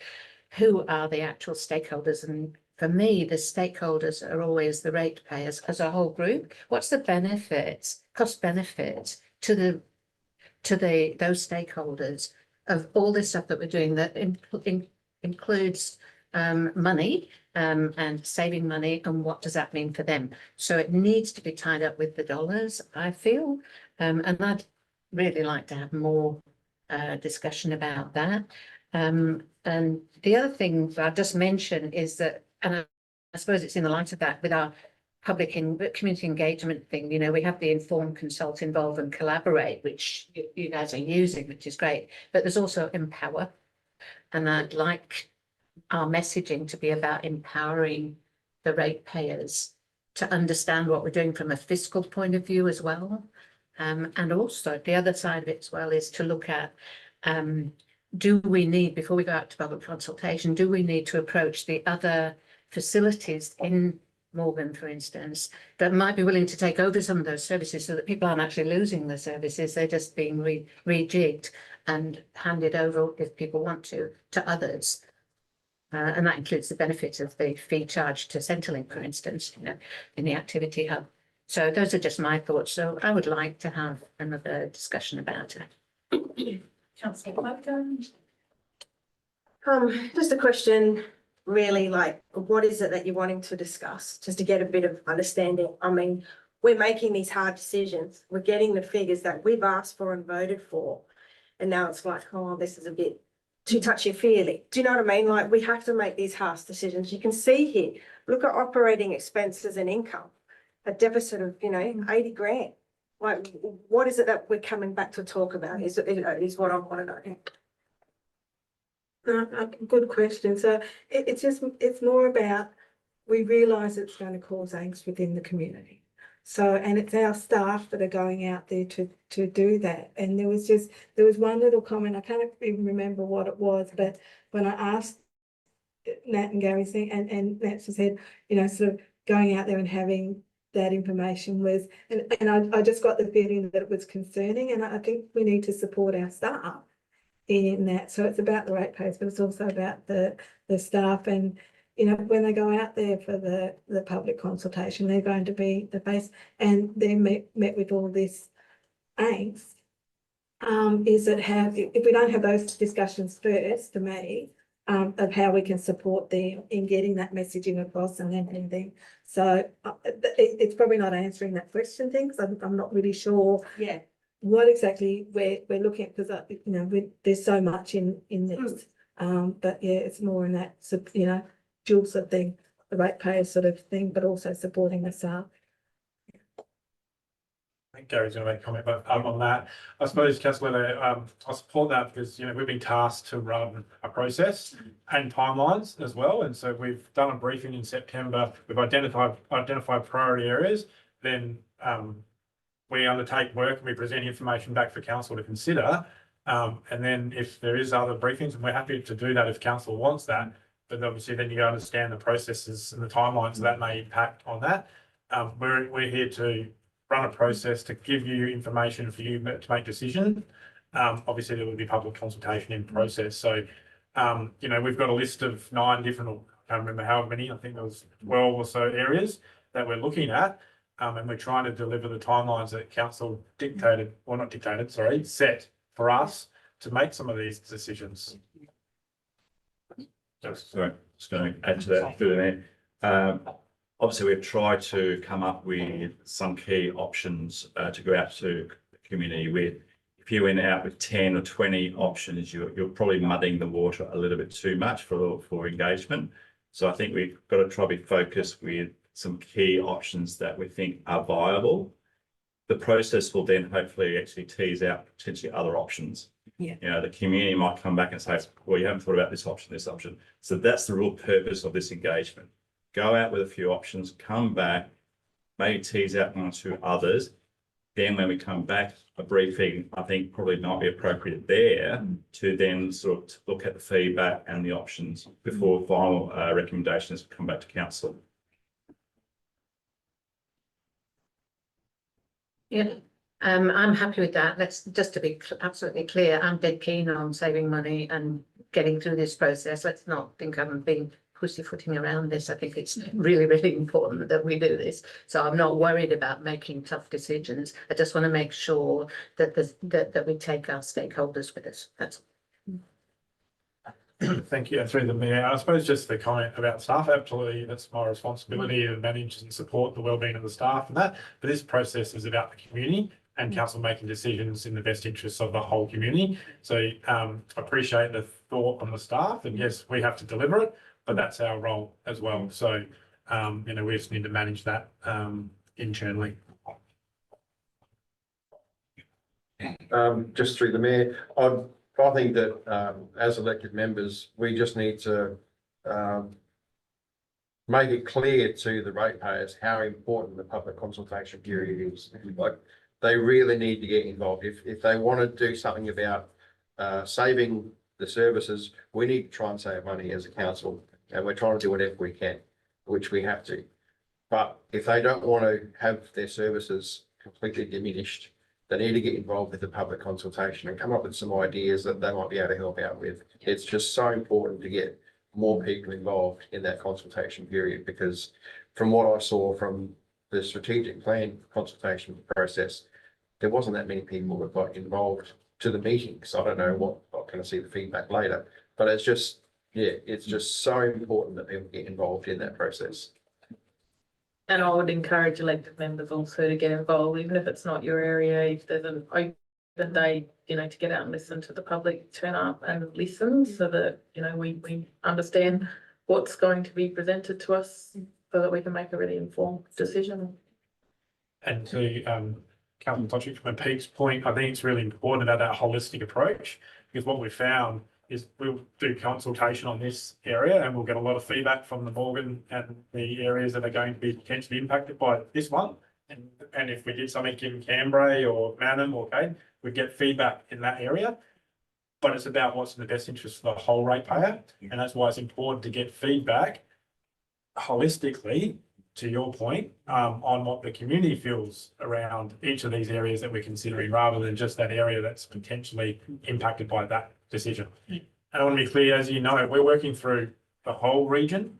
[SPEAKER 2] who are the actual stakeholders. And for me, the stakeholders are always the ratepayers as a whole group. What's the benefits, cost benefits to those stakeholders of all this stuff that we're doing that includes money and saving money, and what does that mean for them? So it needs to be tied up with the dollars, I feel, and I'd really like to have more discussion about that. And the other thing that I've just mentioned is that, and I suppose it's in the light of that, with our public and community engagement thing, you know, we have the inform, consult, involve and collaborate, which you guys are using, which is great, but there's also empower. And I'd like our messaging to be about empowering the ratepayers to understand what we're doing from a fiscal point of view as well. And also the other side of it as well is to look at, do we need, before we go out to public consultation, do we need to approach the other facilities in Morgan, for instance, that might be willing to take over some of those services so that people aren't actually losing the services, they're just being rejigged and handed over, if people want to others. And that includes the benefits of the fee charge to Centrelink, for instance, you know, in the activity hub. So those are just my thoughts. So I would like to have another discussion about it.
[SPEAKER 1] Councillor Clapton.
[SPEAKER 12] Just a question, really, like, what is it that you're wanting to discuss, just to get a bit of understanding? I mean, we're making these hard decisions, we're getting the figures that we've asked for and voted for, and now it's like, oh, this is a bit too touchy-feely. Do you know what I mean? Like, we have to make these harsh decisions. You can see here, look at operating expenses and income, a deficit of, you know, 80 grand. Like, what is it that we're coming back to talk about is what I want to know.
[SPEAKER 5] Good question. So it's more about, we realise it's going to cause angst within the community. So, and it's our staff that are going out there to do that. And there was one little comment, I can't even remember what it was, but when I asked Nat and Gary thing, and Nat said, you know, sort of going out there and having that information was, and I just got the feeling that it was concerning, and I think we need to support our staff in that. So it's about the ratepayers, but it's also about the staff. And, you know, when they go out there for the public consultation, they're going to be the face, and they're met with all this angst. Is that if we don't have those discussions first, for me, of how we can support them in getting that messaging across and everything. So it's probably not answering that question thing, because I'm not really sure.
[SPEAKER 12] Yeah.
[SPEAKER 5] What exactly we're looking at, because you know, there's so much in this. But yeah, it's more in that, you know, dual sort of thing, the ratepayer sort of thing, but also supporting the staff.
[SPEAKER 7] I think Gary's going to make a comment, but on that, I suppose, Councillor, I support that because, you know, we've been tasked to run a process and timelines as well. And so we've done a briefing in September. We've identified priority areas. Then we undertake work and we present information back for council to consider. And then if there is other briefings, and we're happy to do that if council wants that, but obviously then you understand the processes and the timelines that may impact on that. We're here to run a process to give you information for you to make decisions. Obviously there will be public consultation in process. So, you know, we've got a list of 9 different, I can't remember how many, I think there was 12 or so areas that we're looking at. And we're trying to deliver the timelines that council dictated, or not dictated, sorry, set for us to make some of these decisions.
[SPEAKER 9] Sorry, just going to add to that through there. Obviously, we've tried to come up with some key options to go out to the community with. If you went out with 10 or 20 options, you're probably muddying the water a little bit too much for engagement. So I think we've got to try to be focused with some key options that we think are viable. The process will then hopefully actually tease out potentially other options.
[SPEAKER 12] Yeah.
[SPEAKER 9] You know, the community might come back and say, well, you haven't thought about this option, this option. So that's the real purpose of this engagement. Go out with a few options, come back, maybe tease out 1 or 2 others. Then when we come back, a briefing, I think probably might be appropriate there to then sort of look at the feedback and the options before final recommendations come back to council.
[SPEAKER 2] Yeah, I'm happy with that. Let's, just to be absolutely clear, I'm dead keen on saving money and getting through this process. Let's not think I'm being pussyfooting around this. I think it's really, really important that we do this. So I'm not worried about making tough decisions. I just want to make sure that that we take our stakeholders with us. That's
[SPEAKER 7] Thank you. Through the mayor, I suppose just the comment about staff, absolutely, that's my responsibility to manage and support the wellbeing of the staff and that. But this process is about the community and council making decisions in the best interests of the whole community. So appreciate the thought on the staff, and yes, we have to deliver it, but that's our role as well. So we just need to manage that internally.
[SPEAKER 3] Just through the mayor, I think that as elected members, we just need to make it clear to the ratepayers how important the public consultation period is. Like, they really need to get involved. If they want to do something about saving the services, we need to try and save money as a council, and we're trying to do whatever we can, which we have to. But if they don't want to have their services completely diminished, they need to get involved with the public consultation and come up with some ideas that they might be able to help out with. It's just so important to get more people involved in that consultation period, because from what I saw from the strategic plan consultation process, there wasn't that many people that got involved to the meetings. I don't know what, I'm going to see the feedback later, but it's just, yeah, it's just so important that people get involved in that process.
[SPEAKER 1] And I would encourage elected members also to get involved, even if it's not your area, if there's an open day, to get out and listen to the public, turn up and listen, so that, we understand what's going to be presented to us, so that we can make a really informed decision.
[SPEAKER 7] And to Councillor Totrick, from Pete's point, I think it's really important about that holistic approach, because what we found is we'll do consultation on this area and we'll get a lot of feedback from the Morgan and the areas that are going to be potentially impacted by this one. And if we did something in Cambrai or Manham or Caden, we'd get feedback in that area. But it's about what's in the best interest of the whole ratepayer. And that's why it's important to get feedback holistically, to your point, on what the community feels around each of these areas that we're considering, rather than just that area that's potentially impacted by that decision. And I want to be clear, as you know, we're working through the whole region.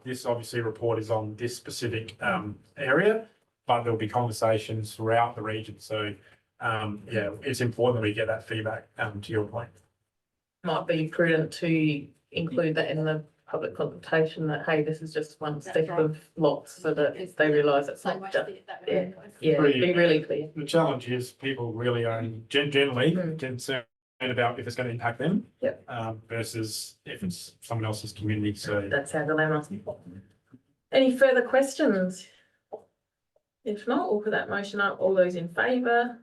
[SPEAKER 7] This obviously report is on this specific area, but there'll be conversations throughout the region. So yeah, it's important that we get that feedback, to your point.
[SPEAKER 1] Might be prudent to include that in the public consultation, that, hey, this is just one step of lots, so that they realise it's not just, be really clear.
[SPEAKER 7] The challenge is people really are generally concerned about if it's going to impact them, versus if it's someone else's community. So
[SPEAKER 1] That's our dilemma. Any further questions? If not, we'll put that motion up. All those in favour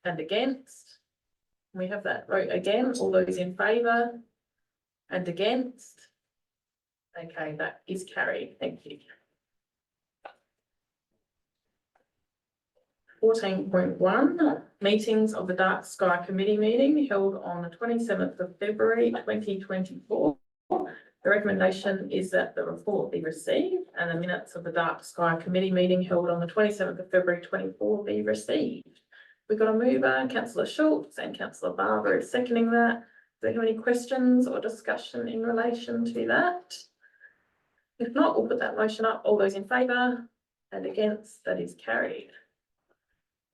[SPEAKER 1] and against? We have that vote again. All those in favour and against? Okay, that is carried. Thank you. 14.1, meetings of the Dark Sky Committee meeting held on the 27th of February 2024. The recommendation is that the report be received and the minutes of the Dark Sky Committee meeting held on the 27th of February 24 be received. We've got a mover, Councillor Schultz, and Councillor Barber is seconding that. Do you have any questions or discussion in relation to that? If not, we'll put that motion up. All those in favour and against? That is carried.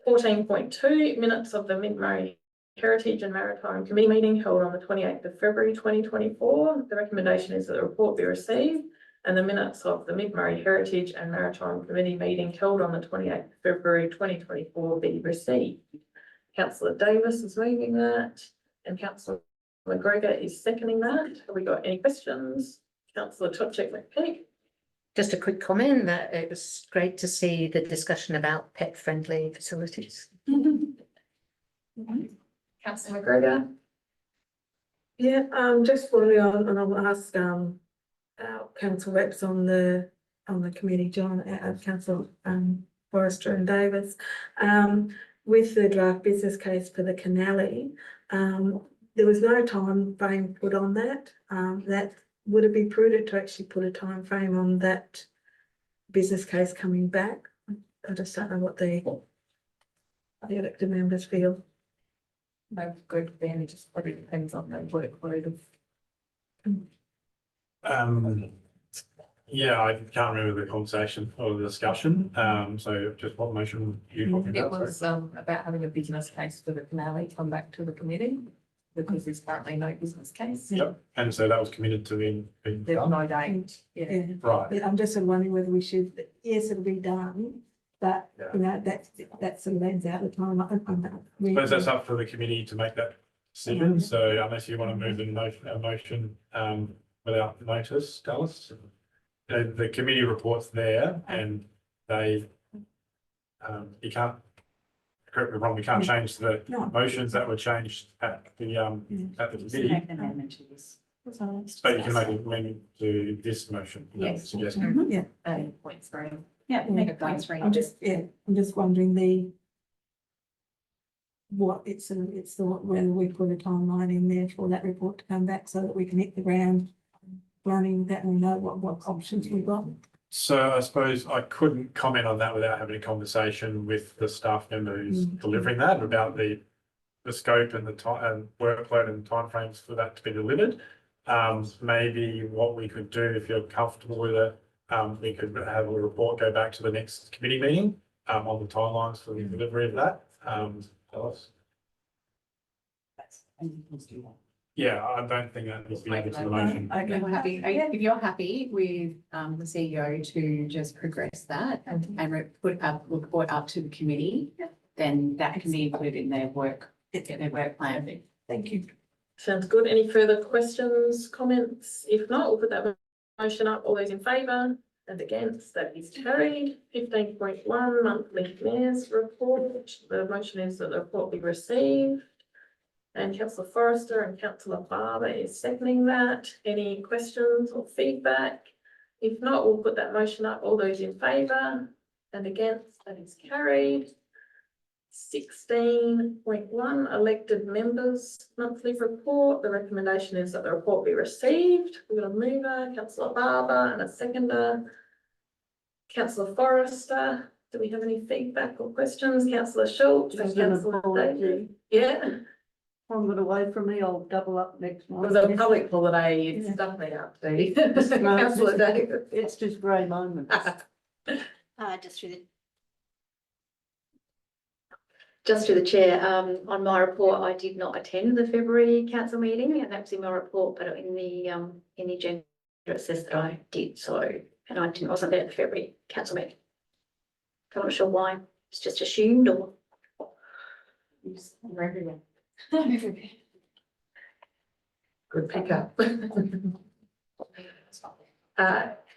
[SPEAKER 1] 14.2, minutes of the Mid-Murray Heritage and Maritime Committee meeting held on the 28th of February 2024. The recommendation is that the report be received and the minutes of the Mid-Murray Heritage and Maritime Committee meeting held on the 28th of February 2024 be received. Councillor Davis is moving that and Councillor McGregor is seconding that. Have we got any questions? Councillor Totrick-McPeak.
[SPEAKER 2] just a quick comment that it was great to see the discussion about pet-friendly facilities.
[SPEAKER 1] Councillor McGregor.
[SPEAKER 5] Yeah, just following on, and I'll ask our council reps on the committee, John, Council Forrester and Davis, with the draft business case for the Canally, there was no time frame put on that. That would it be prudent to actually put a time frame on that business case coming back? I just don't know what the elected members feel.
[SPEAKER 1] No, good, then it just probably depends on the workload of.
[SPEAKER 7] Yeah, I can't remember the conversation or the discussion, so just what motion you talking
[SPEAKER 1] It
[SPEAKER 7] about?
[SPEAKER 1] was about having a business case for the finale come back to the committee, because there's currently no business case.
[SPEAKER 7] Yep, and so that was committed to being
[SPEAKER 1] There's
[SPEAKER 7] done,
[SPEAKER 1] no date, yeah.
[SPEAKER 5] Yeah,
[SPEAKER 7] right?
[SPEAKER 5] but I'm just sort of wondering whether we should, yes, it'll be done, but, you know, that sort of ends out the time.
[SPEAKER 7] Suppose that's up for the committee to make that decision, so unless you want to move a motion, without notice, Dallas. The committee report's there and they, you can't, correct me if I'm wrong, we can't change the
[SPEAKER 5] No.
[SPEAKER 7] motions that were changed at the committee.
[SPEAKER 11] Make an amendment to this.
[SPEAKER 7] But you can make an amendment to this motion.
[SPEAKER 11] Yes.
[SPEAKER 7] Suggestion.
[SPEAKER 5] Yeah,
[SPEAKER 1] Point three.
[SPEAKER 11] Yeah, make a point three.
[SPEAKER 5] I'm just wondering it's the, whether we put a timeline in there for that report to come back so that we can hit the ground running that and we know what options we've got.
[SPEAKER 7] So I suppose I couldn't comment on that without having a conversation with the staff member who's delivering that about the scope and the time and workload and timeframes for that to be delivered. Maybe what we could do, if you're comfortable with it, we could have a report go back to the next committee meeting on the timelines for the delivery of that. Alice? Yeah, I don't think that needs to be added to the motion.
[SPEAKER 11] If you're happy, if you're happy with the CEO to just progress that and put a report up to the committee, then that can be included in their work plan.
[SPEAKER 5] Thank you.
[SPEAKER 1] Sounds good. Any further questions, comments? If not, we'll put that motion up. All those in favour and against, that is carried. 15.1 monthly mayor's report. The motion is that the report be received. And Councillor Forrester and Councillor Barber is seconding that. Any questions or feedback? If not, we'll put that motion up. All those in favour and against, that is carried. 16.1 elected members monthly report. The recommendation is that the report be received. We've got a mover, Councillor Barber, and a seconder, Councillor Forrester. Do we have any feedback or questions? Councillor Schultz and
[SPEAKER 4] Just an
[SPEAKER 1] Councillor
[SPEAKER 4] apology.
[SPEAKER 1] David. Yeah.
[SPEAKER 4] One got away from me, I'll double up next
[SPEAKER 1] It
[SPEAKER 4] month.
[SPEAKER 1] was a public holiday, it's stuck me up, Dee. Councillor David.
[SPEAKER 4] It's just grey moments.
[SPEAKER 8] Just through the chair, on my report, I did not attend the February council meeting, and that was in my report, but in the agenda it says that I did so, and I wasn't there at the February council meeting. I'm not sure why, it's just assumed or.
[SPEAKER 1] Good pickup.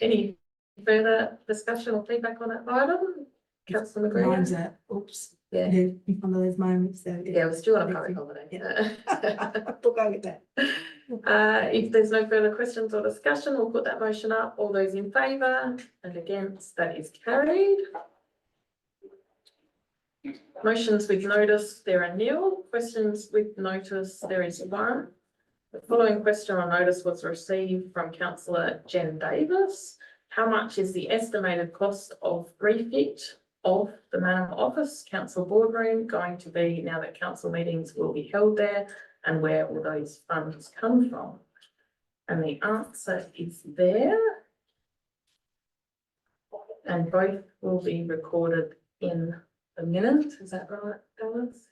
[SPEAKER 1] Any further discussion or feedback on that item? Councillor
[SPEAKER 5] Mine's
[SPEAKER 1] McGregor?
[SPEAKER 5] oops,
[SPEAKER 1] Yeah,
[SPEAKER 5] one of those moments.
[SPEAKER 1] yeah, we're still on a public holiday.
[SPEAKER 5] We'll go with that.
[SPEAKER 1] If there's no further questions or discussion, we'll put that motion up. All those in favour and against, that is carried. Motions with notice, there are nil. Questions with notice, there is one. The following question on notice was received from Councillor Jen Davis. How much is the estimated cost of refit of the Manor Office Council Boardroom going to be now that council meetings will be held there, and where will those funds come from? And the answer is there. And both will be recorded in the minute. Is that right, Alice?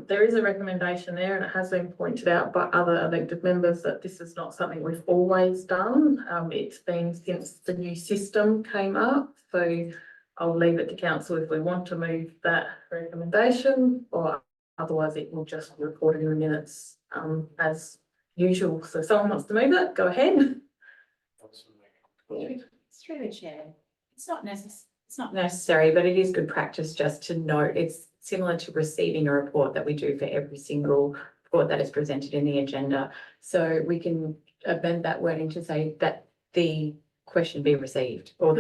[SPEAKER 1] There is a recommendation there, and it has been pointed out by other elected members that this is not something we've always done. It's been since the new system came up, so I'll leave it to council if we want to move that recommendation, or otherwise it will just be recorded in the minutes as usual. So if someone wants to move it, go ahead.
[SPEAKER 11] Through the chair, it's not necessary, but it is good practice just to note, it's similar to receiving a report that we do for every single report that is presented in the agenda. So we can amend that wording to say that the question be received, or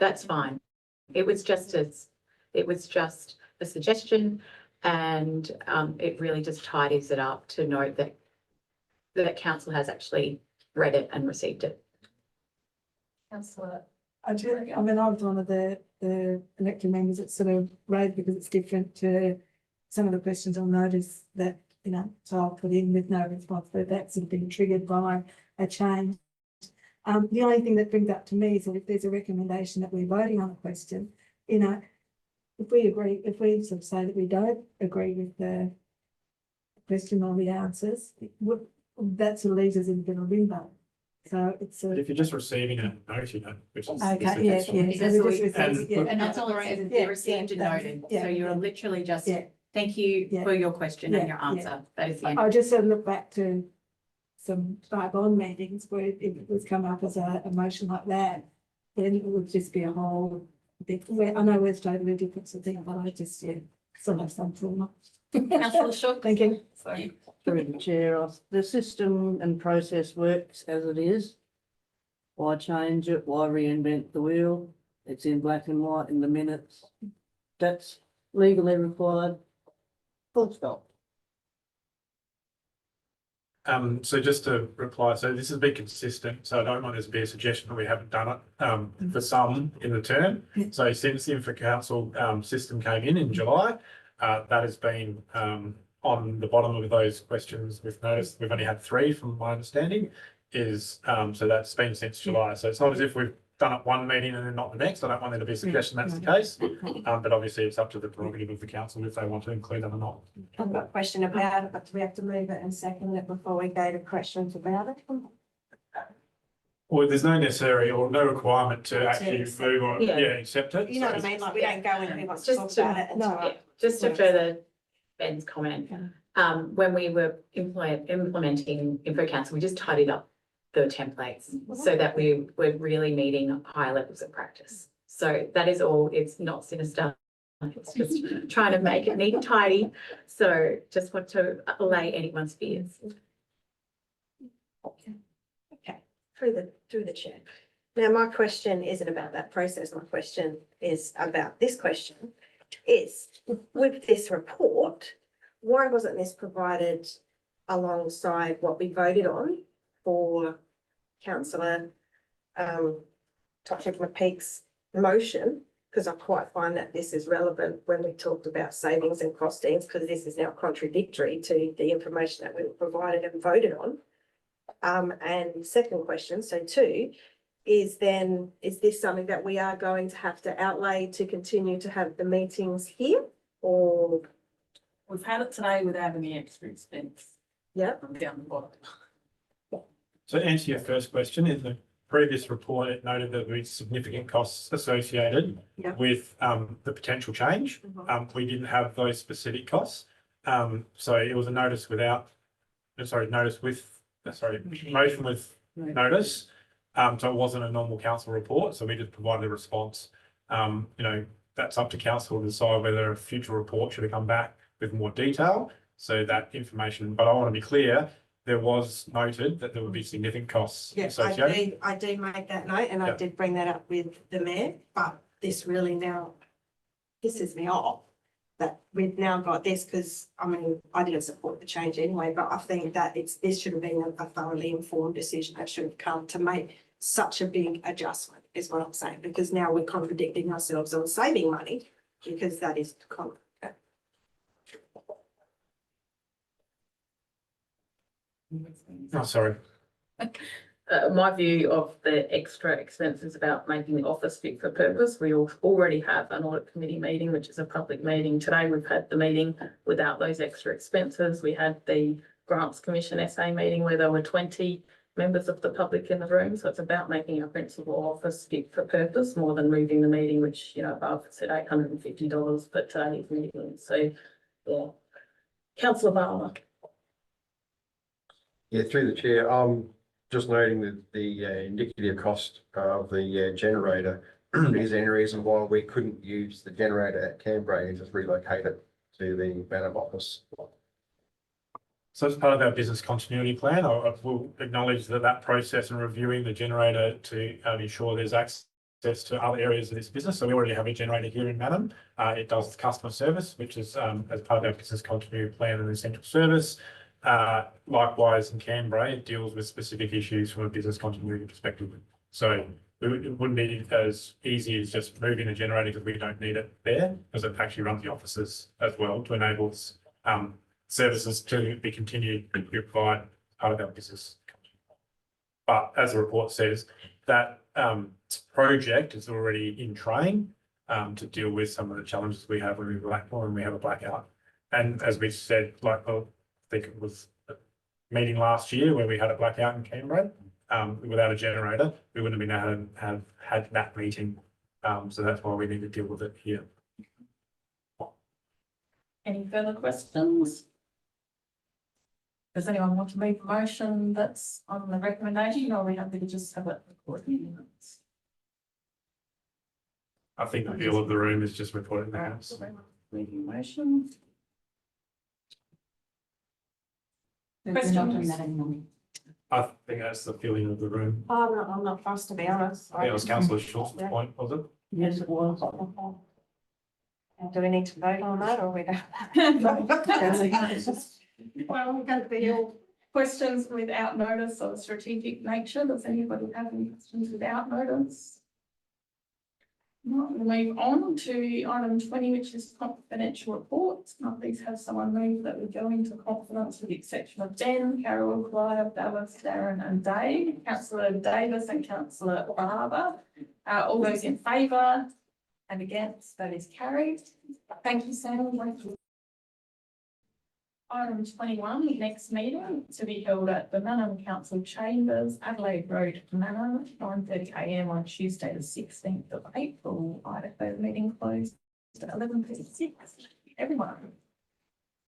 [SPEAKER 11] that's fine. It was just a suggestion, and it really just tidies it up to note that council has actually read it and received it.
[SPEAKER 1] Councillor
[SPEAKER 5] I mean, I was one of the elected members that sort of raised because it's different to some of the questions on notice that, you know, so I'll put in with no response, but that's sort of been triggered by a change. The only thing that brings up to me is that if there's a recommendation that we're voting on a question, you know, if we agree, if we sort of say that we don't agree with the question or the answers, that sort of leaves us in a bit of limbo. So it's
[SPEAKER 7] But if you're just receiving a note, you know, which is.
[SPEAKER 5] okay,
[SPEAKER 7] is
[SPEAKER 5] yeah,
[SPEAKER 7] essential.
[SPEAKER 5] yeah. So we just
[SPEAKER 7] And-
[SPEAKER 5] receive it, yeah.
[SPEAKER 11] And that's all it says, is
[SPEAKER 5] Yeah,
[SPEAKER 11] they received and
[SPEAKER 5] yeah,
[SPEAKER 11] noted,
[SPEAKER 5] yeah,
[SPEAKER 11] so you're
[SPEAKER 5] yeah.
[SPEAKER 11] literally just,
[SPEAKER 5] Yeah.
[SPEAKER 11] thank you
[SPEAKER 5] Yeah.
[SPEAKER 11] for your question and
[SPEAKER 5] Yeah,
[SPEAKER 11] your
[SPEAKER 5] yeah.
[SPEAKER 11] answer, that is the end.
[SPEAKER 5] I just sort of look back to some bond meetings where if it was come up as a motion like that, then it would just be a whole big, I know we're totally different sort of thing, but I just, yeah, still have some trauma.
[SPEAKER 8] Councillor Shaw.
[SPEAKER 5] Thank you.
[SPEAKER 1] Sorry.
[SPEAKER 4] Through the chair, the system and process works as it is. Why change it? Why reinvent the wheel? It's in black and white in the minutes. That's legally required. Full stop.
[SPEAKER 7] So just to reply, so this has been consistent, so I don't want this to be a suggestion that we haven't done it, for some in the term.
[SPEAKER 5] Yeah.
[SPEAKER 7] So since the Infra Council, system came in July, that has been, on the bottom of those questions we've noticed, we've only had 3 from my understanding, is, so that's been since July. So it's not as if we've done it one meeting and then not the next. I don't want there to be a suggestion that's the case. But obviously it's up to the prerogative of the council if they want to include them or not.
[SPEAKER 12] I've got a question about it, but do we have to move it and second it before we go to questions about it?
[SPEAKER 7] Or there's no necessary or no requirement to actually move or,
[SPEAKER 11] Yeah.
[SPEAKER 7] accept it.
[SPEAKER 12] You know what I mean? Like, we don't go in, we want to talk
[SPEAKER 11] Just to-
[SPEAKER 12] about it until.
[SPEAKER 5] No.
[SPEAKER 11] Yeah, just to further Ben's comment, when we were implementing Info Council, we just tidied up the templates so that we're really meeting high levels of practice. So that is all, it's not sinister. It's just trying to make it neat and tidy. So just want to allay anyone's fears.
[SPEAKER 12] Okay, through the chair. Now, my question isn't about that process. My question is about this question. Is with this report, why wasn't this provided alongside what we voted on for councillor Patrick McPeak's motion? Because I quite find that this is relevant when we talked about savings and costings, because this is now contradictory to the information that we were provided and voted on. And second question, so 2, is this something that we are going to have to outlay to continue to have the meetings here, or?
[SPEAKER 1] We've had it today without any extra expense.
[SPEAKER 12] Yeah.
[SPEAKER 1] Down the bottom.
[SPEAKER 7] So to answer your first question, in the previous report, it noted that there was significant costs associated
[SPEAKER 12] Yeah.
[SPEAKER 7] with the potential change. We didn't have those specific costs. So it was a notice without, notice with, motion with notice. So it wasn't a normal council report, so we just provided a response. That's up to council to decide whether a future report should have come back with more detail. So that information, but I want to be clear, there was noted that there would be significant costs
[SPEAKER 12] Yes,
[SPEAKER 7] associated.
[SPEAKER 12] I do make that note, and I
[SPEAKER 7] Yeah.
[SPEAKER 12] did bring that up with the mayor, but this really now pisses me off that we've now got this, because I mean, I didn't support the change anyway, but I think that this should have been a thoroughly informed decision that should have come to make such a big adjustment, is what I'm saying, because now we're contradicting ourselves on saving money, because that is
[SPEAKER 7] Oh, sorry.
[SPEAKER 11] My view of the extra expenses about making the office fit for purpose, we already have an audit committee meeting, which is a public meeting. Today, we've had the meeting without those extra expenses. We had the Grants Commission SA meeting where there were 20 members of the public in the room. So it's about making our principal office fit for purpose more than moving the meeting, which, above said $850 for today's meeting. So, yeah. Councillor Barber.
[SPEAKER 3] Yeah, through the chair, just noting that the indicative cost of the generator, is there any reason why we couldn't use the generator at Canberra and just relocate it to the Bantam office?
[SPEAKER 7] So as part of our business continuity plan, I will acknowledge that process and reviewing the generator to ensure there's access to other areas of this business. So we already have a generator here in Bantam. It does customer service, which is as part of our business continuity plan and essential service. Likewise in Canberra, it deals with specific issues from a business continuity perspective. So it wouldn't be as easy as just moving a generator because we don't need it there, because it actually runs the offices as well to enable services to be continued to provide part of our business. But as the report says, that project is already in train to deal with some of the challenges we have when we have a blackout. And as we said, like, I think it was a meeting last year where we had a blackout in Canberra, without a generator, we wouldn't have been able to have had that meeting. So that's why we need to deal with it here.
[SPEAKER 1] Any further questions? Does anyone want to make a motion that's on the recommendation, or are we happy to just have it recorded?
[SPEAKER 7] I think the feel of the room is just reporting the house.
[SPEAKER 1] Reading motion.
[SPEAKER 13] We're not doing that anymore.
[SPEAKER 7] I think that's the feeling of the room.
[SPEAKER 12] I'm not fussed, to be honest.
[SPEAKER 7] I think it was councillor Shaw's point, was it?
[SPEAKER 4] Yes, it was.
[SPEAKER 12] Do we need to vote on that or we don't?
[SPEAKER 1] Well, we're going to be all questions without notice of a strategic nature. Does anybody have any questions without notice? Not, we'll move on to item 20, which is confidential reports. Can I please have someone move that we go into confidence with the exception of Ben, Carol, Clive, Dallas, Darren and Dave, Councillor Davis and Councillor Barber. All those in favour and against, that is carried. Thank you, Sam. Item 21, next meeting to be held at the Manor Council Chambers, Adelaide Road, Manor, 9:30 AM on Tuesday, the 16th of April. I declare the meeting closed at 11:36. Everyone.